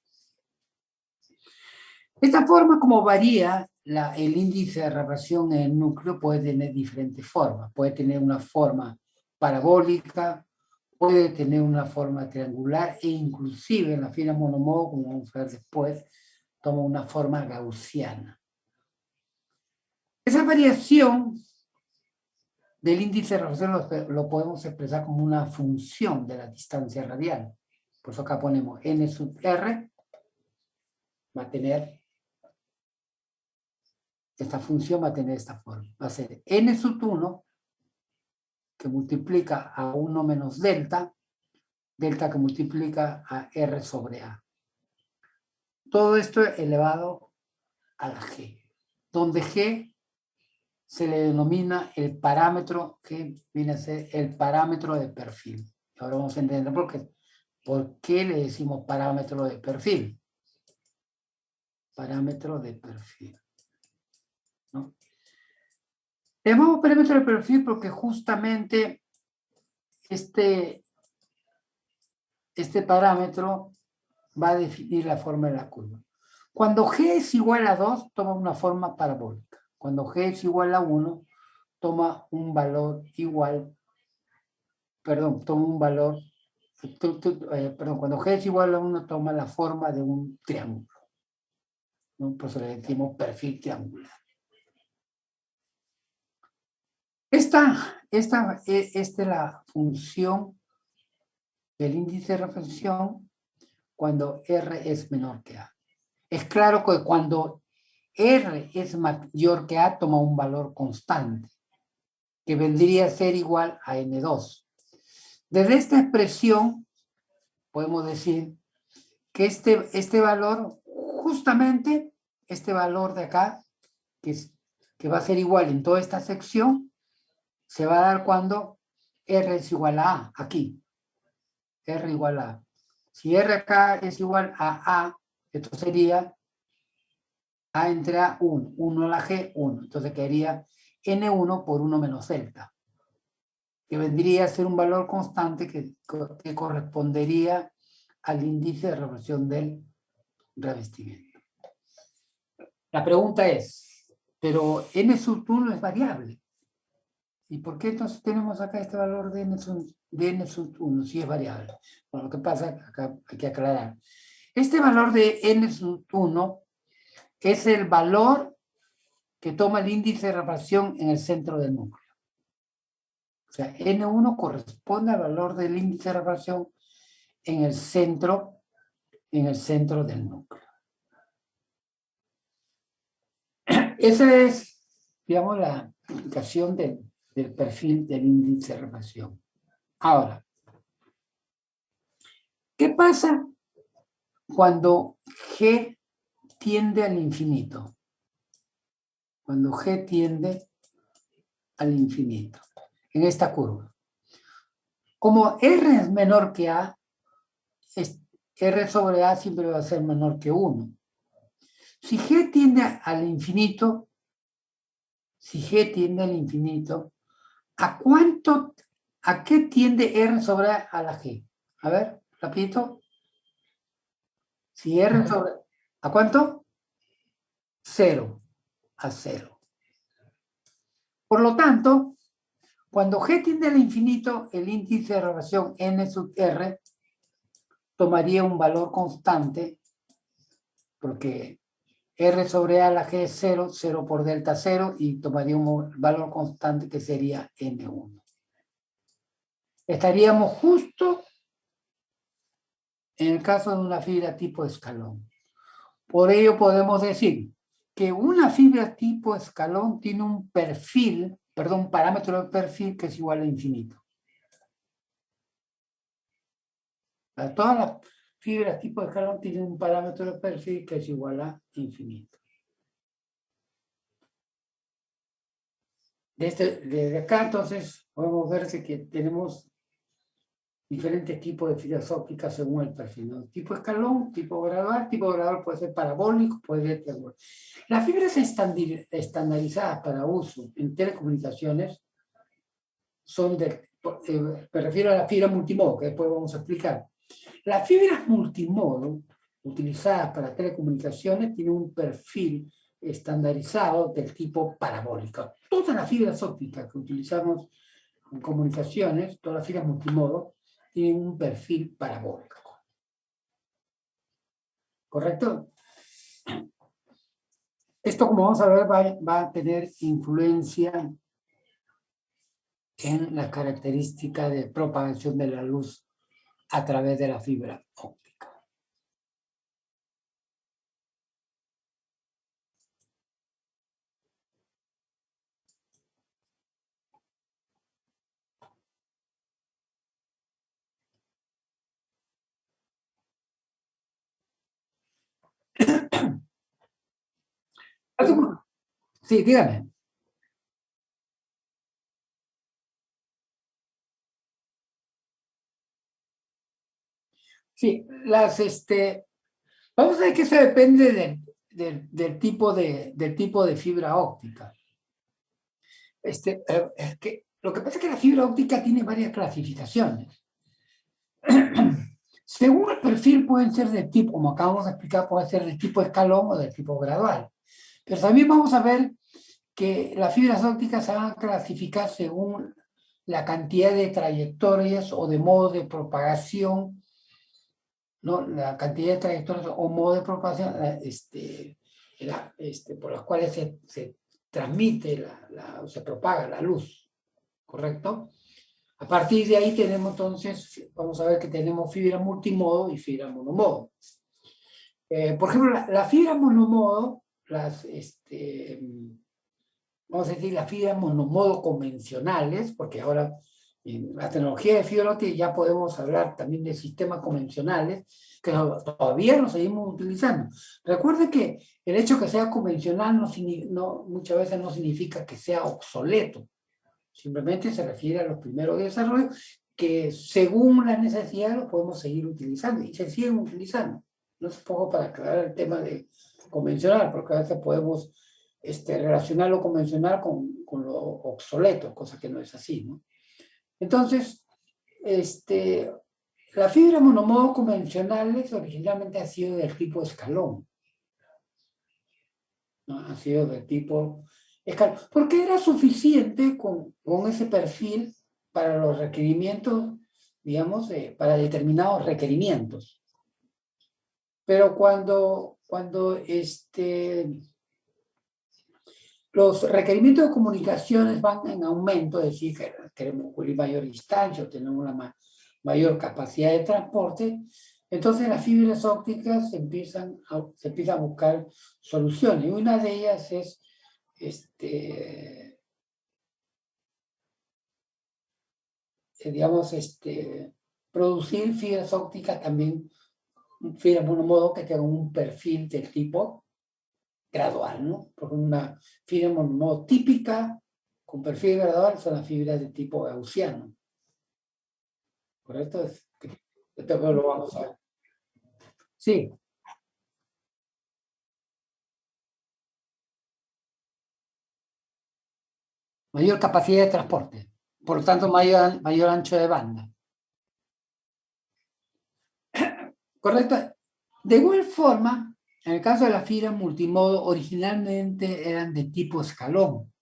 Esta forma como varía el índice de refracción en el núcleo puede tener diferentes formas. Puede tener una forma parabólica, puede tener una forma triangular e inclusive en la fibra monomodo, como vamos a ver después, toma una forma gaussiana. Esa variación del índice de refracción lo podemos expresar como una función de la distancia radial. Por eso acá ponemos N sub R, va a tener, esta función va a tener esta forma. Va a ser N sub 1, que multiplica a 1 menos delta, delta que multiplica a R sobre A. Todo esto elevado a la G, donde G se le denomina el parámetro que viene a ser el parámetro de perfil. Ahora vamos a entender por qué le decimos parámetro de perfil. Parámetro de perfil, ¿no? Le llamamos parámetro de perfil porque justamente este parámetro va a definir la forma de la curva. Cuando G es igual a 2, toma una forma parabólica. Cuando G es igual a 1, toma un valor igual, perdón, cuando G es igual a 1, toma la forma de un triángulo, ¿no? Por eso le decimos perfil triangular. Esta es la función del índice de refracción cuando R es menor que A. Es claro que cuando R es mayor que A, toma un valor constante, que vendría a ser igual a N2. Desde esta expresión, podemos decir que este valor, justamente este valor de acá, que va a ser igual en toda esta sección, se va a dar cuando R es igual a A, aquí. R igual a A. Si R acá es igual a A, esto sería A entre A, 1. 1 a la G, 1. Entonces quedaría N1 por 1 menos delta, que vendría a ser un valor constante que correspondería al índice de refracción del revestimiento. La pregunta es, pero N sub 1 es variable. ¿Y por qué entonces tenemos acá este valor de N sub 1 si es variable? Bueno, lo que pasa, acá hay que aclarar. Este valor de N sub 1 es el valor que toma el índice de refracción en el centro del núcleo. O sea, N1 corresponde al valor del índice de refracción en el centro del núcleo. Esa es, digamos, la explicación del perfil del índice de refracción. Ahora, ¿qué pasa cuando G tiende al infinito? Cuando G tiende al infinito, en esta curva. Como R es menor que A, R sobre A siempre va a ser menor que 1. Si G tiende al infinito, ¿a qué tiende R sobre A la G? A ver, rapidito. Si R sobre... ¿A cuánto? 0. A 0. Por lo tanto, cuando G tiende al infinito, el índice de refracción N sub R tomaría un valor constante, porque R sobre A la G es 0, 0 por delta 0, y tomaría un valor constante que sería N1. Estaríamos justo en el caso de una fibra tipo escalón. Por ello podemos decir que una fibra tipo escalón tiene un parámetro de perfil que es igual a infinito. Todas las fibras tipo de escalón tienen un parámetro de perfil que es igual a infinito. Desde acá, entonces, podemos ver que tenemos diferentes tipos de fibras ópticas según el perfil, ¿no? Tipo escalón, tipo gradual puede ser parabólico, puede ser triangular. Las fibras estandarizadas para uso en telecomunicaciones son me refiero a la fibra multimodo, que después vamos a explicar. Las fibras multimodo utilizadas para telecomunicaciones tienen un perfil estandarizado del tipo parabólico. Todas las fibras ópticas que utilizamos en comunicaciones, todas las fibras multimodo, tienen un perfil parabólico. ¿Correcto? Esto, como vamos a ver, va a tener influencia en la característica de propagación de la luz a través de la fibra óptica. Sí, dígame. Sí, vamos a ver que eso depende del tipo de fibra óptica. Es que lo que pasa es que la fibra óptica tiene varias clasificaciones. Según el perfil pueden ser de tipo, como acabamos de explicar, puede ser de tipo escalón o de tipo gradual. Pero también vamos a ver que las fibras ópticas se van a clasificar según la cantidad de trayectorias o de modos de propagación, ¿no? La cantidad de trayectorias o modos de propagación por las cuales se transmite o se propaga la luz, ¿correcto? A partir de ahí tenemos entonces, vamos a ver que tenemos fibra multimodo y fibra monomodo. Por ejemplo, la fibra monomodo, vamos a decir, las fibras monomodo convencionales, porque ahora en la tecnología de fibra óptica ya podemos hablar también de sistemas convencionales que todavía no seguimos utilizando. Recuerde que el hecho que sea convencional muchas veces no significa que sea obsoleto. Simplemente se refiere a los primeros desarrollos que según la necesidad los podemos seguir utilizando y se siguen utilizando. No es poco para aclarar el tema de convencional, porque a veces podemos relacionar lo convencional con lo obsoleto, cosa que no es así, ¿no? Entonces, la fibra monomodo convencionales originalmente ha sido del tipo escalón, ¿no? Ha sido del tipo escalón, porque era suficiente con ese perfil para los requerimientos, digamos, para determinados requerimientos. Pero cuando los requerimientos de comunicaciones van en aumento, es decir, que queremos cubrir mayor distancia o tenemos una mayor capacidad de transporte, entonces las fibras ópticas se empiezan a buscar soluciones. Y una de ellas es digamos, producir fibras ópticas también, fibras monomodo que tengan un perfil del tipo gradual, ¿no? Porque una fibra monomodo típica con perfil gradual son las fibras de tipo gaussiano. ¿Correcto? Esto lo vamos a ver. Sí. Mayor capacidad de transporte. Por lo tanto, mayor ancho de banda. ¿Correcto? De igual forma, en el caso de las fibras multimodo, originalmente eran de tipo escalón.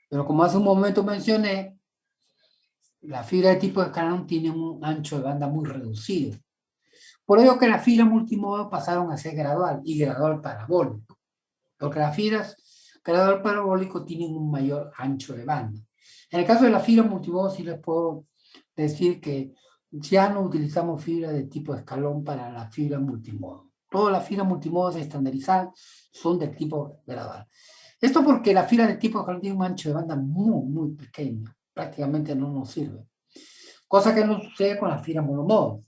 Pero como hace un momento mencioné, la fibra de tipo escalón tiene un ancho de banda muy reducido. Por ello que las fibras multimodo pasaron a ser gradual y gradual parabólico. Porque las fibras gradual parabólico tienen un mayor ancho de banda. En el caso de la fibra multimodo sí les puedo decir que ya no utilizamos fibra de tipo escalón para la fibra multimodo. Todas las fibras multimodo estandarizadas son del tipo gradual. Esto porque la fibra de tipo escalón tiene un ancho de banda muy, muy pequeño. Prácticamente no nos sirve. Cosa que no sucede con las fibras monomodo.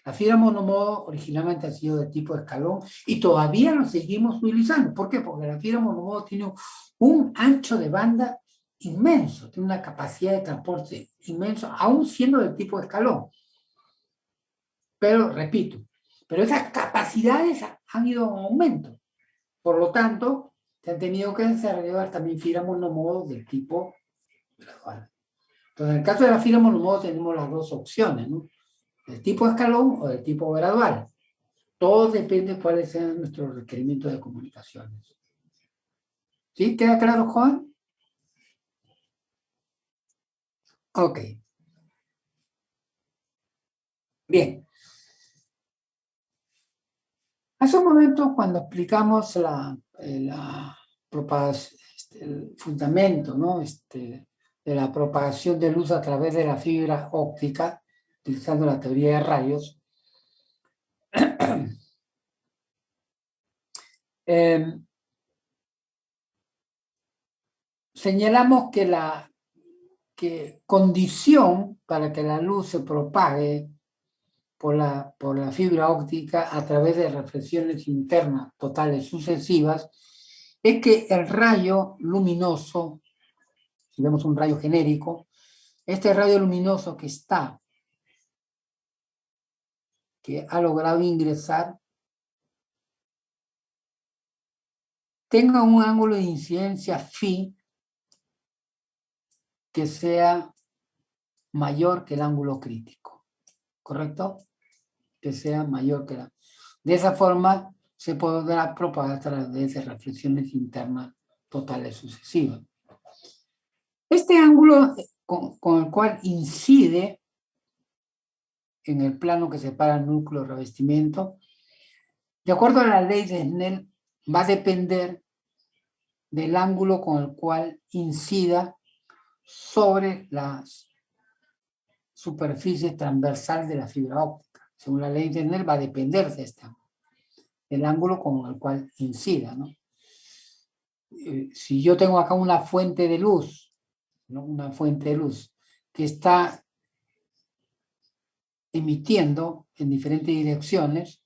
La fibra monomodo originalmente ha sido de tipo escalón y todavía lo seguimos utilizando. ¿Por qué? Porque la fibra monomodo tiene un ancho de banda inmenso, tiene una capacidad de transporte inmenso, aún siendo de tipo escalón. Pero, repito, pero esas capacidades han ido en aumento. Por lo tanto, se han tenido que desarrollar también fibras monomodo del tipo gradual. Entonces, en el caso de la fibra monomodo tenemos las dos opciones, ¿no? Del tipo escalón o del tipo gradual. Todo depende de cuáles sean nuestros requerimientos de comunicaciones. ¿Sí? ¿Queda claro, Juan? Ok. Bien. Hace un momento, cuando explicamos el fundamento, ¿no? De la propagación de luz a través de la fibra óptica, utilizando la teoría de rayos, señalamos que la condición para que la luz se propague por la fibra óptica a través de reflexiones internas totales sucesivas es que el rayo luminoso, si vemos un rayo genérico, este rayo luminoso que ha logrado ingresar, tenga un ángulo de incidencia phi que sea mayor que el ángulo crítico, ¿correcto? Que sea mayor que la... De esa forma se podrá propagar a través de reflexiones internas totales sucesivas. Este ángulo con el cual incide en el plano que separa el núcleo del revestimiento, de acuerdo a la ley de Snell, va a depender del ángulo con el cual incida sobre la superficie transversal de la fibra óptica. Según la ley de Snell, va a depender de el ángulo con el cual incida, ¿no? Si yo tengo acá una fuente de luz, ¿no? Una fuente de luz que está emitiendo en diferentes direcciones,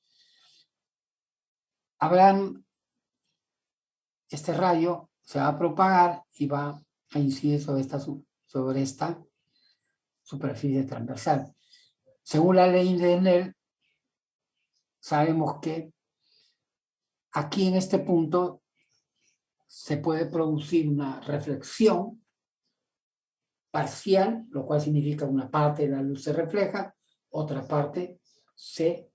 este rayo se va a propagar y va a incidir sobre esta superficie transversal. Según la ley de Snell, sabemos que aquí en este punto se puede producir una reflexión parcial, lo cual significa una parte de la luz se refleja, otra parte se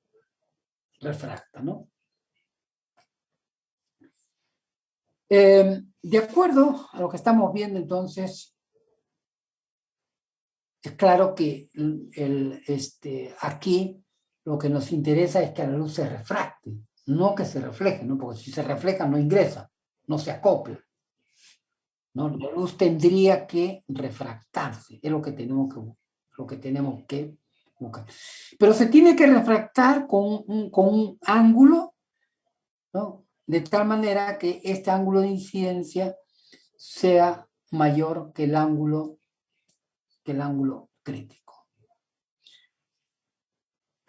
refracta, ¿no? De acuerdo a lo que estamos viendo, entonces, es claro que aquí lo que nos interesa es que la luz se refracte, no que se refleje, ¿no? Porque si se refleja no ingresa, no se acopla, ¿no? La luz tendría que refractarse, es lo que tenemos que buscar. Pero se tiene que refractar con un ángulo, ¿no? De tal manera que este ángulo de incidencia sea mayor que el ángulo crítico.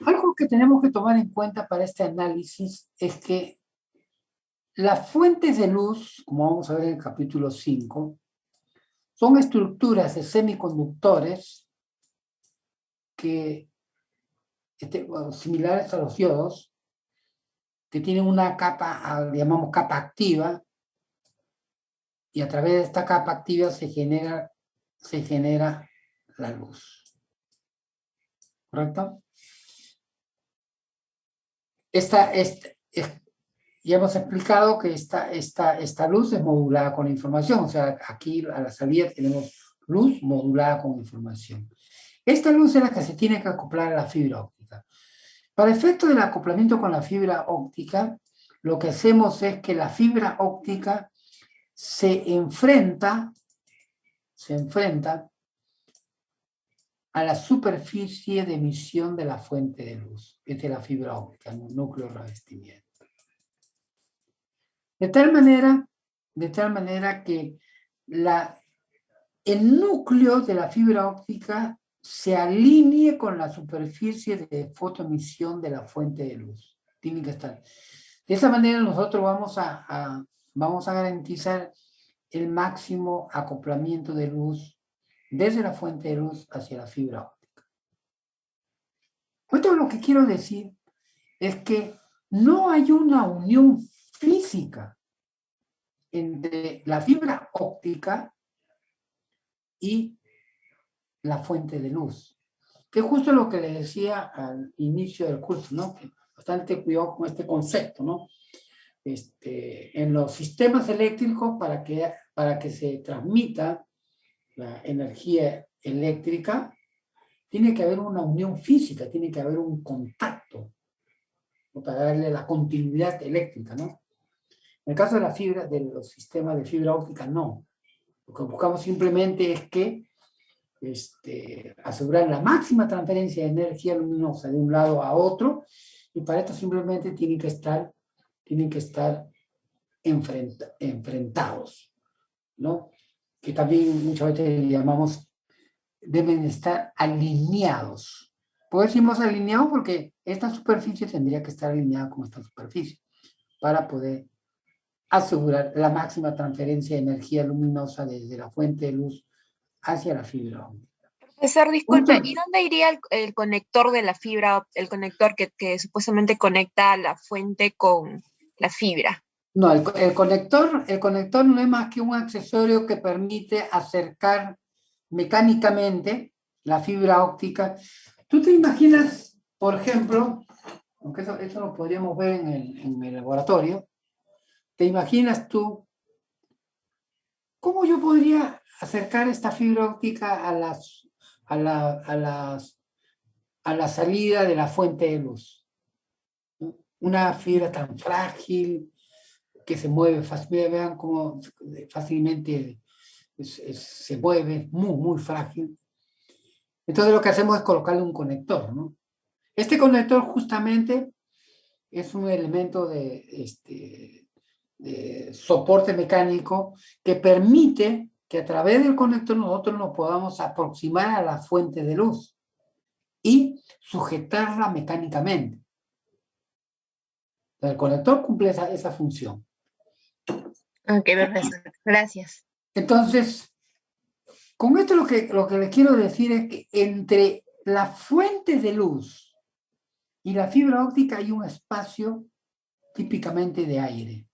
Algo que tenemos que tomar en cuenta para este análisis es que las fuentes de luz, como vamos a ver en el capítulo 5, son estructuras de semiconductores similares a los diodos, que tienen una capa, llamamos capa activa, y a través de esta capa activa se genera la luz. ¿Correcto? Ya hemos explicado que esta luz es modulada con información, o sea, aquí a la salida tenemos luz modulada con información. Esta luz es la que se tiene que acoplar a la fibra óptica. Para efecto del acoplamiento con la fibra óptica, lo que hacemos es que la fibra óptica se enfrenta a la superficie de emisión de la fuente de luz, que es de la fibra óptica, en el núcleo de revestimiento. De tal manera que el núcleo de la fibra óptica se alinee con la superficie de fotoemisión de la fuente de luz. Tiene que estar. De esa manera nosotros vamos a garantizar el máximo acoplamiento de luz desde la fuente de luz hacia la fibra óptica. Esto lo que quiero decir es que no hay una unión física entre la fibra óptica y la fuente de luz. Que es justo lo que les decía al inicio del curso, ¿no? Que bastante cuidado con este concepto, ¿no? En los sistemas eléctricos, para que se transmita la energía eléctrica, tiene que haber una unión física, tiene que haber un contacto, ¿no? Para darle la continuidad eléctrica, ¿no? En el caso de la fibra, de los sistemas de fibra óptica, no. Lo que buscamos simplemente es que asegurar la máxima transferencia de energía luminosa de un lado a otro, y para esto simplemente tienen que estar enfrentados, ¿no? Que también muchas veces llamamos, deben estar alineados. ¿Por qué decimos alineados? Porque esta superficie tendría que estar alineada con esta superficie para poder asegurar la máxima transferencia de energía luminosa desde la fuente de luz hacia la fibra óptica. Profesor, disculpe, ¿y dónde iría el conector de la fibra, el conector que supuestamente conecta la fuente con la fibra? No, el conector no es más que un accesorio que permite acercar mecánicamente la fibra óptica. ¿Tú te imaginas, por ejemplo, aunque eso lo podríamos ver en el laboratorio, ¿te imaginas tú cómo yo podría acercar esta fibra óptica a la salida de la fuente de luz? Una fibra tan frágil que se mueve fácilmente, vean cómo fácilmente se mueve, muy, muy frágil. Entonces lo que hacemos es colocarle un conector, ¿no? Este conector justamente es un elemento de soporte mecánico que permite que a través del conector nosotros nos podamos aproximar a la fuente de luz y sujetarla mecánicamente. El conector cumple esa función. Ok, profesor, gracias. Entonces, con esto lo que les quiero decir es que entre la fuente de luz y la fibra óptica hay un espacio típicamente de aire.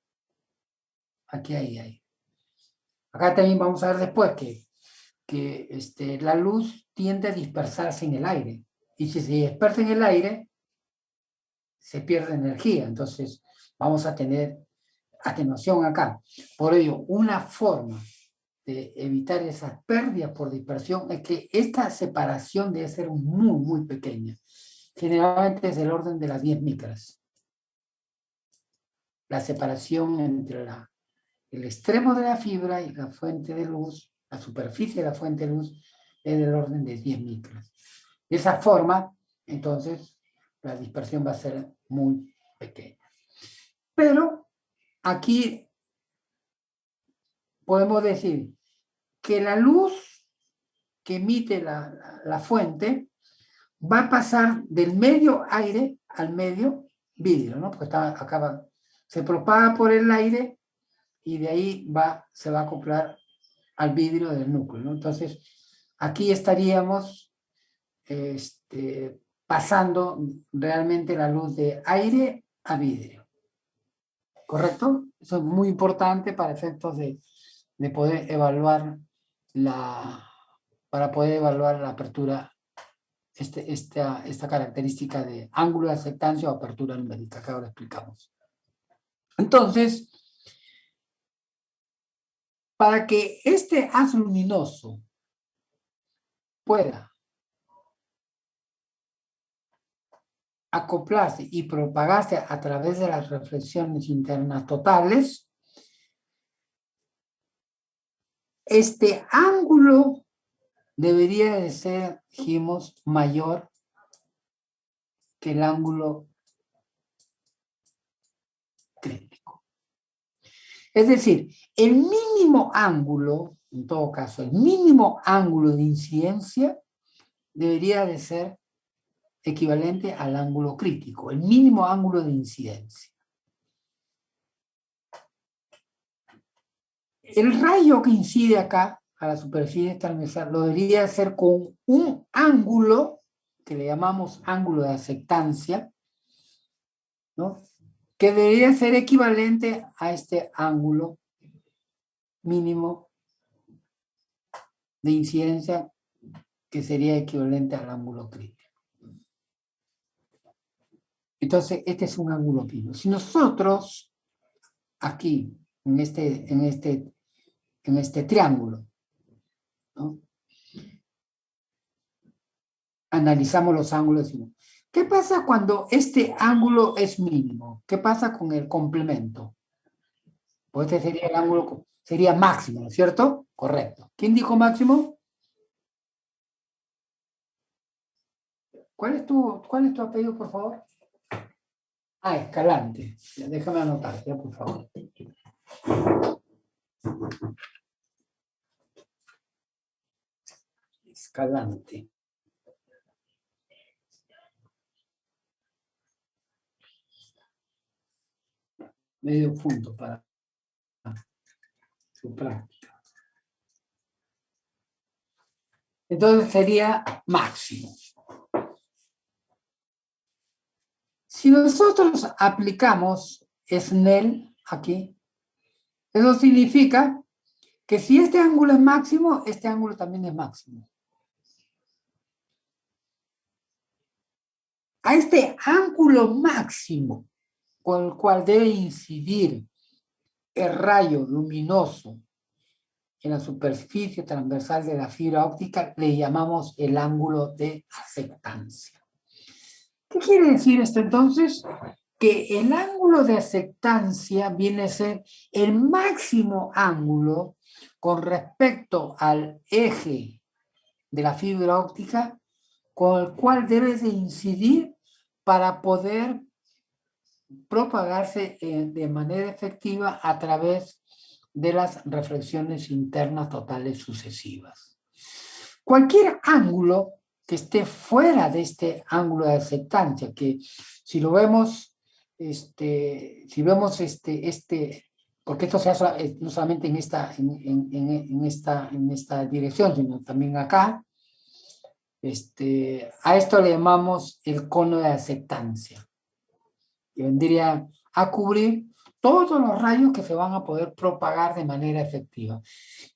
Aquí hay aire. Acá también vamos a ver después que la luz tiende a dispersarse en el aire. Y si se dispersa en el aire, se pierde energía. Entonces, vamos a tener atenuación acá. Por ello, una forma de evitar esas pérdidas por dispersión es que esta separación debe ser muy, muy pequeña. Generalmente es del orden de las 10 micras. La separación entre el extremo de la fibra y la fuente de luz, la superficie de la fuente de luz, es del orden de 10 micras. De esa forma, entonces, la dispersión va a ser muy pequeña. Pero aquí podemos decir que la luz que emite la fuente va a pasar del medio aire al medio vidrio, ¿no? Porque se propaga por el aire y de ahí se va a acoplar al vidrio del núcleo, ¿no? Entonces, aquí estaríamos pasando realmente la luz de aire a vidrio. ¿Correcto? Eso es muy importante para efectos de poder evaluar la apertura, esta característica de ángulo de aceptancia o apertura numérica, que ahora explicamos. Entonces, para que este haz luminoso pueda acoplarse y propagarse a través de las reflexiones internas totales, este ángulo debería de ser, dijimos, mayor que el ángulo crítico. Es decir, el mínimo ángulo, en todo caso, el mínimo ángulo de incidencia debería de ser equivalente al ángulo crítico, el mínimo ángulo de incidencia. El rayo que incide acá a la superficie transversal lo debería hacer con un ángulo que le llamamos ángulo de aceptancia, ¿no? Que debería ser equivalente a este ángulo mínimo de incidencia, que sería equivalente al ángulo crítico. Entonces, este es un ángulo mínimo. Si nosotros, aquí, en este triángulo, ¿no?, analizamos los ángulos. ¿Qué pasa cuando este ángulo es mínimo? ¿Qué pasa con el complemento? Pues este sería el ángulo, sería máximo, ¿no es cierto? Correcto. ¿Quién dijo máximo? ¿Cuál es tu apellido, por favor? Ah, Escalante. Déjame anotar, ya, por favor. Escalante. Medio punto para su práctica. Entonces sería máximo. Si nosotros aplicamos Snell aquí, eso significa que si este ángulo es máximo, este ángulo también es máximo. A este ángulo máximo con el cual debe incidir el rayo luminoso en la superficie transversal de la fibra óptica, le llamamos el ángulo de aceptancia. ¿Qué quiere decir esto entonces? Que el ángulo de aceptancia viene a ser el máximo ángulo con respecto al eje de la fibra óptica con el cual debe de incidir para poder propagarse de manera efectiva a través de las reflexiones internas totales sucesivas. Cualquier ángulo que esté fuera de este ángulo de aceptancia, que si lo vemos, porque esto se hace no solamente en esta dirección, sino también acá, a esto le llamamos el cono de aceptancia, que vendría a cubrir todos los rayos que se van a poder propagar de manera efectiva.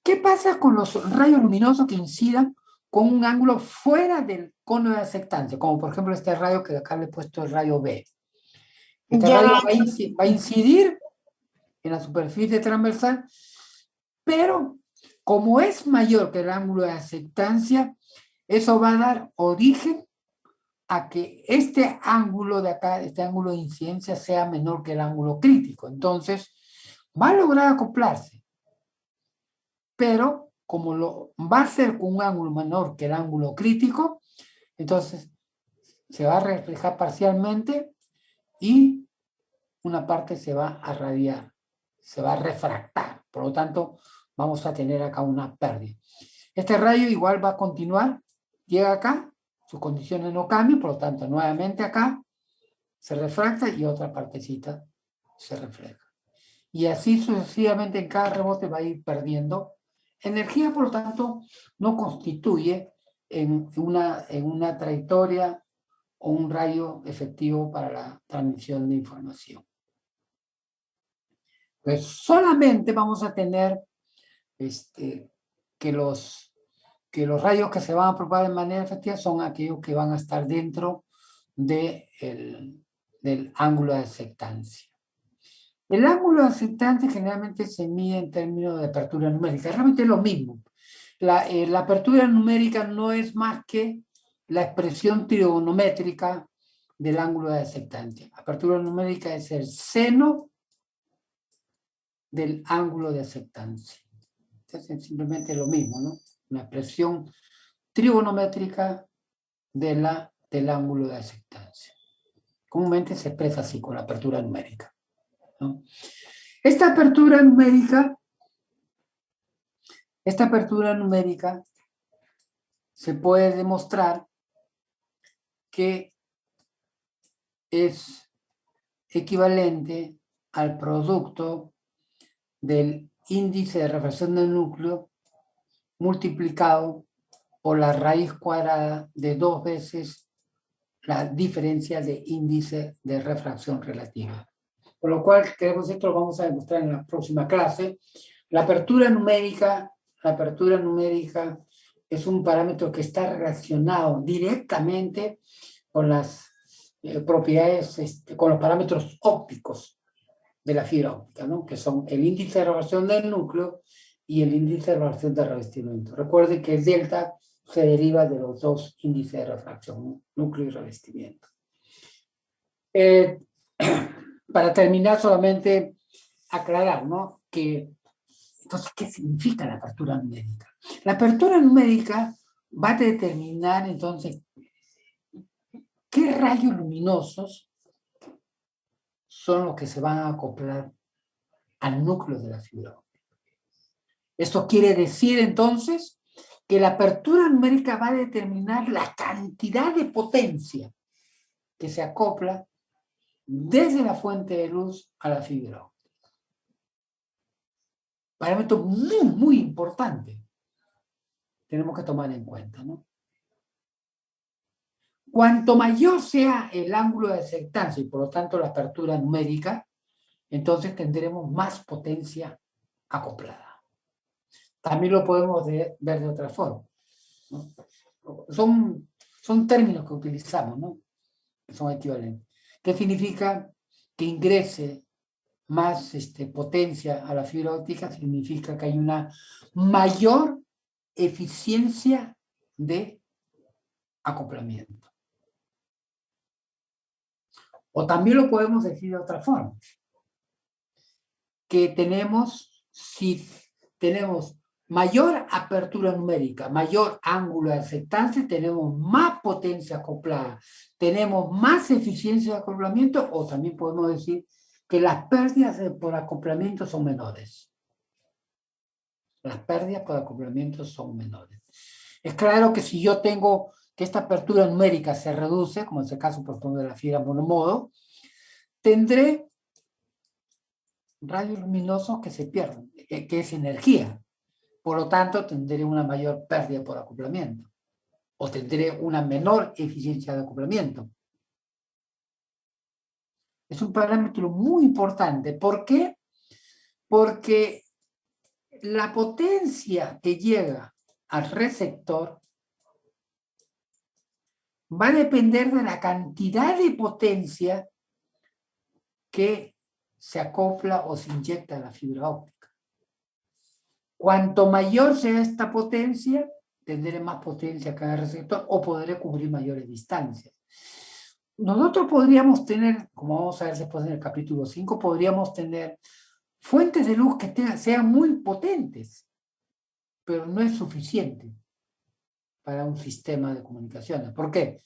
¿Qué pasa con los rayos luminosos que incidan con un ángulo fuera del cono de aceptancia? Como por ejemplo este rayo que acá le he puesto el rayo B. Este rayo va a incidir en la superficie transversal, pero como es mayor que el ángulo de aceptancia, eso va a dar origen a que este ángulo de acá, este ángulo de incidencia, sea menor que el ángulo crítico. Entonces, va a lograr acoplarse. Pero, como lo va a hacer con un ángulo menor que el ángulo crítico, entonces se va a reflejar parcialmente y una parte se va a radiar, se va a refractar. Por lo tanto, vamos a tener acá una pérdida. Este rayo igual va a continuar, llega acá, sus condiciones no cambian, por lo tanto, nuevamente acá se refracta y otra partecita se refleja. Y así sucesivamente en cada rebote va a ir perdiendo energía, por lo tanto, no constituye en una trayectoria o un rayo efectivo para la transmisión de información. Pues solamente vamos a tener que los rayos que se van a propagar de manera efectiva son aquellos que van a estar dentro del ángulo de aceptancia. El ángulo de aceptancia generalmente se mide en términos de apertura numérica. Realmente es lo mismo. La apertura numérica no es más que la expresión trigonométrica del ángulo de aceptancia. Apertura numérica es el seno del ángulo de aceptancia. Entonces, es simplemente lo mismo, ¿no? Una expresión trigonométrica del ángulo de aceptancia. Comúnmente se expresa así, con la apertura numérica, ¿no? Esta apertura numérica se puede demostrar que es equivalente al producto del índice de refracción del núcleo multiplicado por la raíz cuadrada de 2 veces la diferencia de índice de refracción relativa. Por lo cual, esto lo vamos a demostrar en la próxima clase. La apertura numérica es un parámetro que está relacionado directamente con las propiedades, con los parámetros ópticos de la fibra óptica, ¿no? Que son el índice de refracción del núcleo y el índice de refracción del revestimiento. Recuerden que el delta se deriva de los dos índices de refracción, ¿no? Núcleo y revestimiento. Para terminar, solamente aclarar, ¿no? Que, entonces, ¿qué significa la apertura numérica? La apertura numérica va a determinar, entonces, qué rayos luminosos son los que se van a acoplar al núcleo de la fibra óptica. Esto quiere decir, entonces, que la apertura numérica va a determinar la cantidad de potencia que se acopla desde la fuente de luz a la fibra óptica. Parámetro muy, muy importante. Tenemos que tomar en cuenta, ¿no? Cuanto mayor sea el ángulo de aceptancia y por lo tanto la apertura numérica, entonces tendremos más potencia acoplada. También lo podemos ver de otra forma, ¿no? Son términos que utilizamos, ¿no? Son equivalentes. ¿Qué significa? Que ingrese más potencia a la fibra óptica, significa que hay una mayor eficiencia de acoplamiento. O también lo podemos decir de otra forma, que si tenemos mayor apertura numérica, mayor ángulo de aceptancia, tenemos más potencia acoplada, tenemos más eficiencia de acoplamiento, o también podemos decir que las pérdidas por acoplamiento son menores. Las pérdidas por acoplamiento son menores. Es claro que si yo tengo que esta apertura numérica se reduce, como es el caso por ejemplo de la fibra monomodo, tendré rayos luminosos que se pierden, que es energía. Por lo tanto, tendré una mayor pérdida por acoplamiento. O tendré una menor eficiencia de acoplamiento. Es un parámetro muy importante. ¿Por qué? Porque la potencia que llega al receptor va a depender de la cantidad de potencia que se acopla o se inyecta a la fibra óptica. Cuanto mayor sea esta potencia, tendré más potencia cada receptor o podré cubrir mayores distancias. Nosotros podríamos tener, como vamos a ver después en el capítulo 5, podríamos tener fuentes de luz que sean muy potentes, pero no es suficiente para un sistema de comunicaciones. ¿Por qué?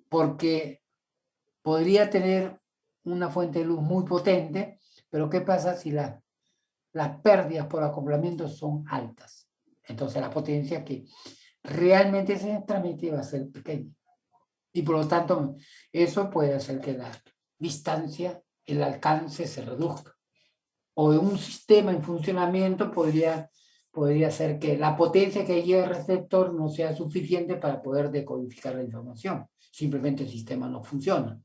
Porque podría tener una fuente de luz muy potente, pero ¿qué pasa si las pérdidas por acoplamiento son altas? Entonces la potencia que realmente se transmite va a ser pequeña. Y por lo tanto, eso puede hacer que la distancia, el alcance se reduzca. O un sistema en funcionamiento podría ser que la potencia que llegue al receptor no sea suficiente para poder decodificar la información. Simplemente el sistema no funciona.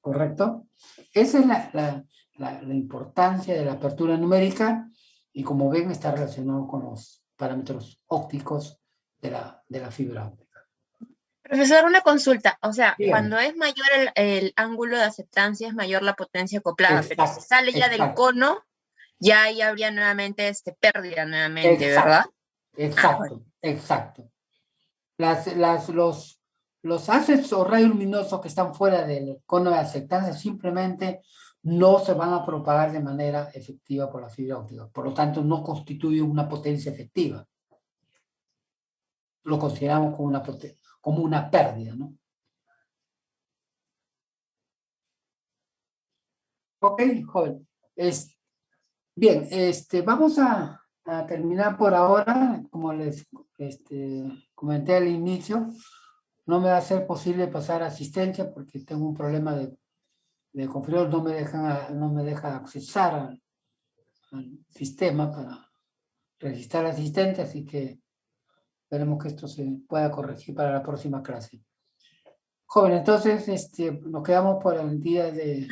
¿Correcto? Esa es la importancia de la apertura numérica y como ven está relacionado con los parámetros ópticos de la fibra óptica. Profesor, una consulta. O sea, Bien. cuando es mayor el ángulo de aceptancia, es mayor la potencia acoplada, pero si Exacto, sale ya del exacto. cono, ya ahí habría nuevamente pérdida nuevamente, ¿verdad? Exacto, exacto. Los assets o rayos luminosos que están fuera del cono de aceptancia simplemente no se van a propagar de manera efectiva por la fibra óptica. Por lo tanto, no constituye una potencia efectiva. Lo consideramos como una pérdida, ¿no? Ok, joven. Bien, vamos a terminar por ahora, como les comenté al inicio. no me va a ser posible pasar asistencia porque tengo un problema de configuración, no me deja accesar al sistema para registrar asistente, así que esperemos que esto se pueda corregir para la próxima clase. Joven, entonces nos quedamos por el día de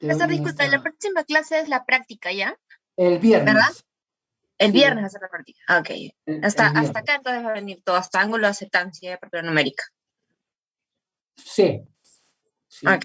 hoy Profesor, en disculpe, la esta, próxima clase es la práctica, ¿ya? el ¿Verdad? viernes. El Sí, viernes va a ser la práctica. Ah, ok. el Hasta viernes. acá entonces va a venir todo, hasta ángulo de aceptancia y apertura numérica. Sí, sí. Ok,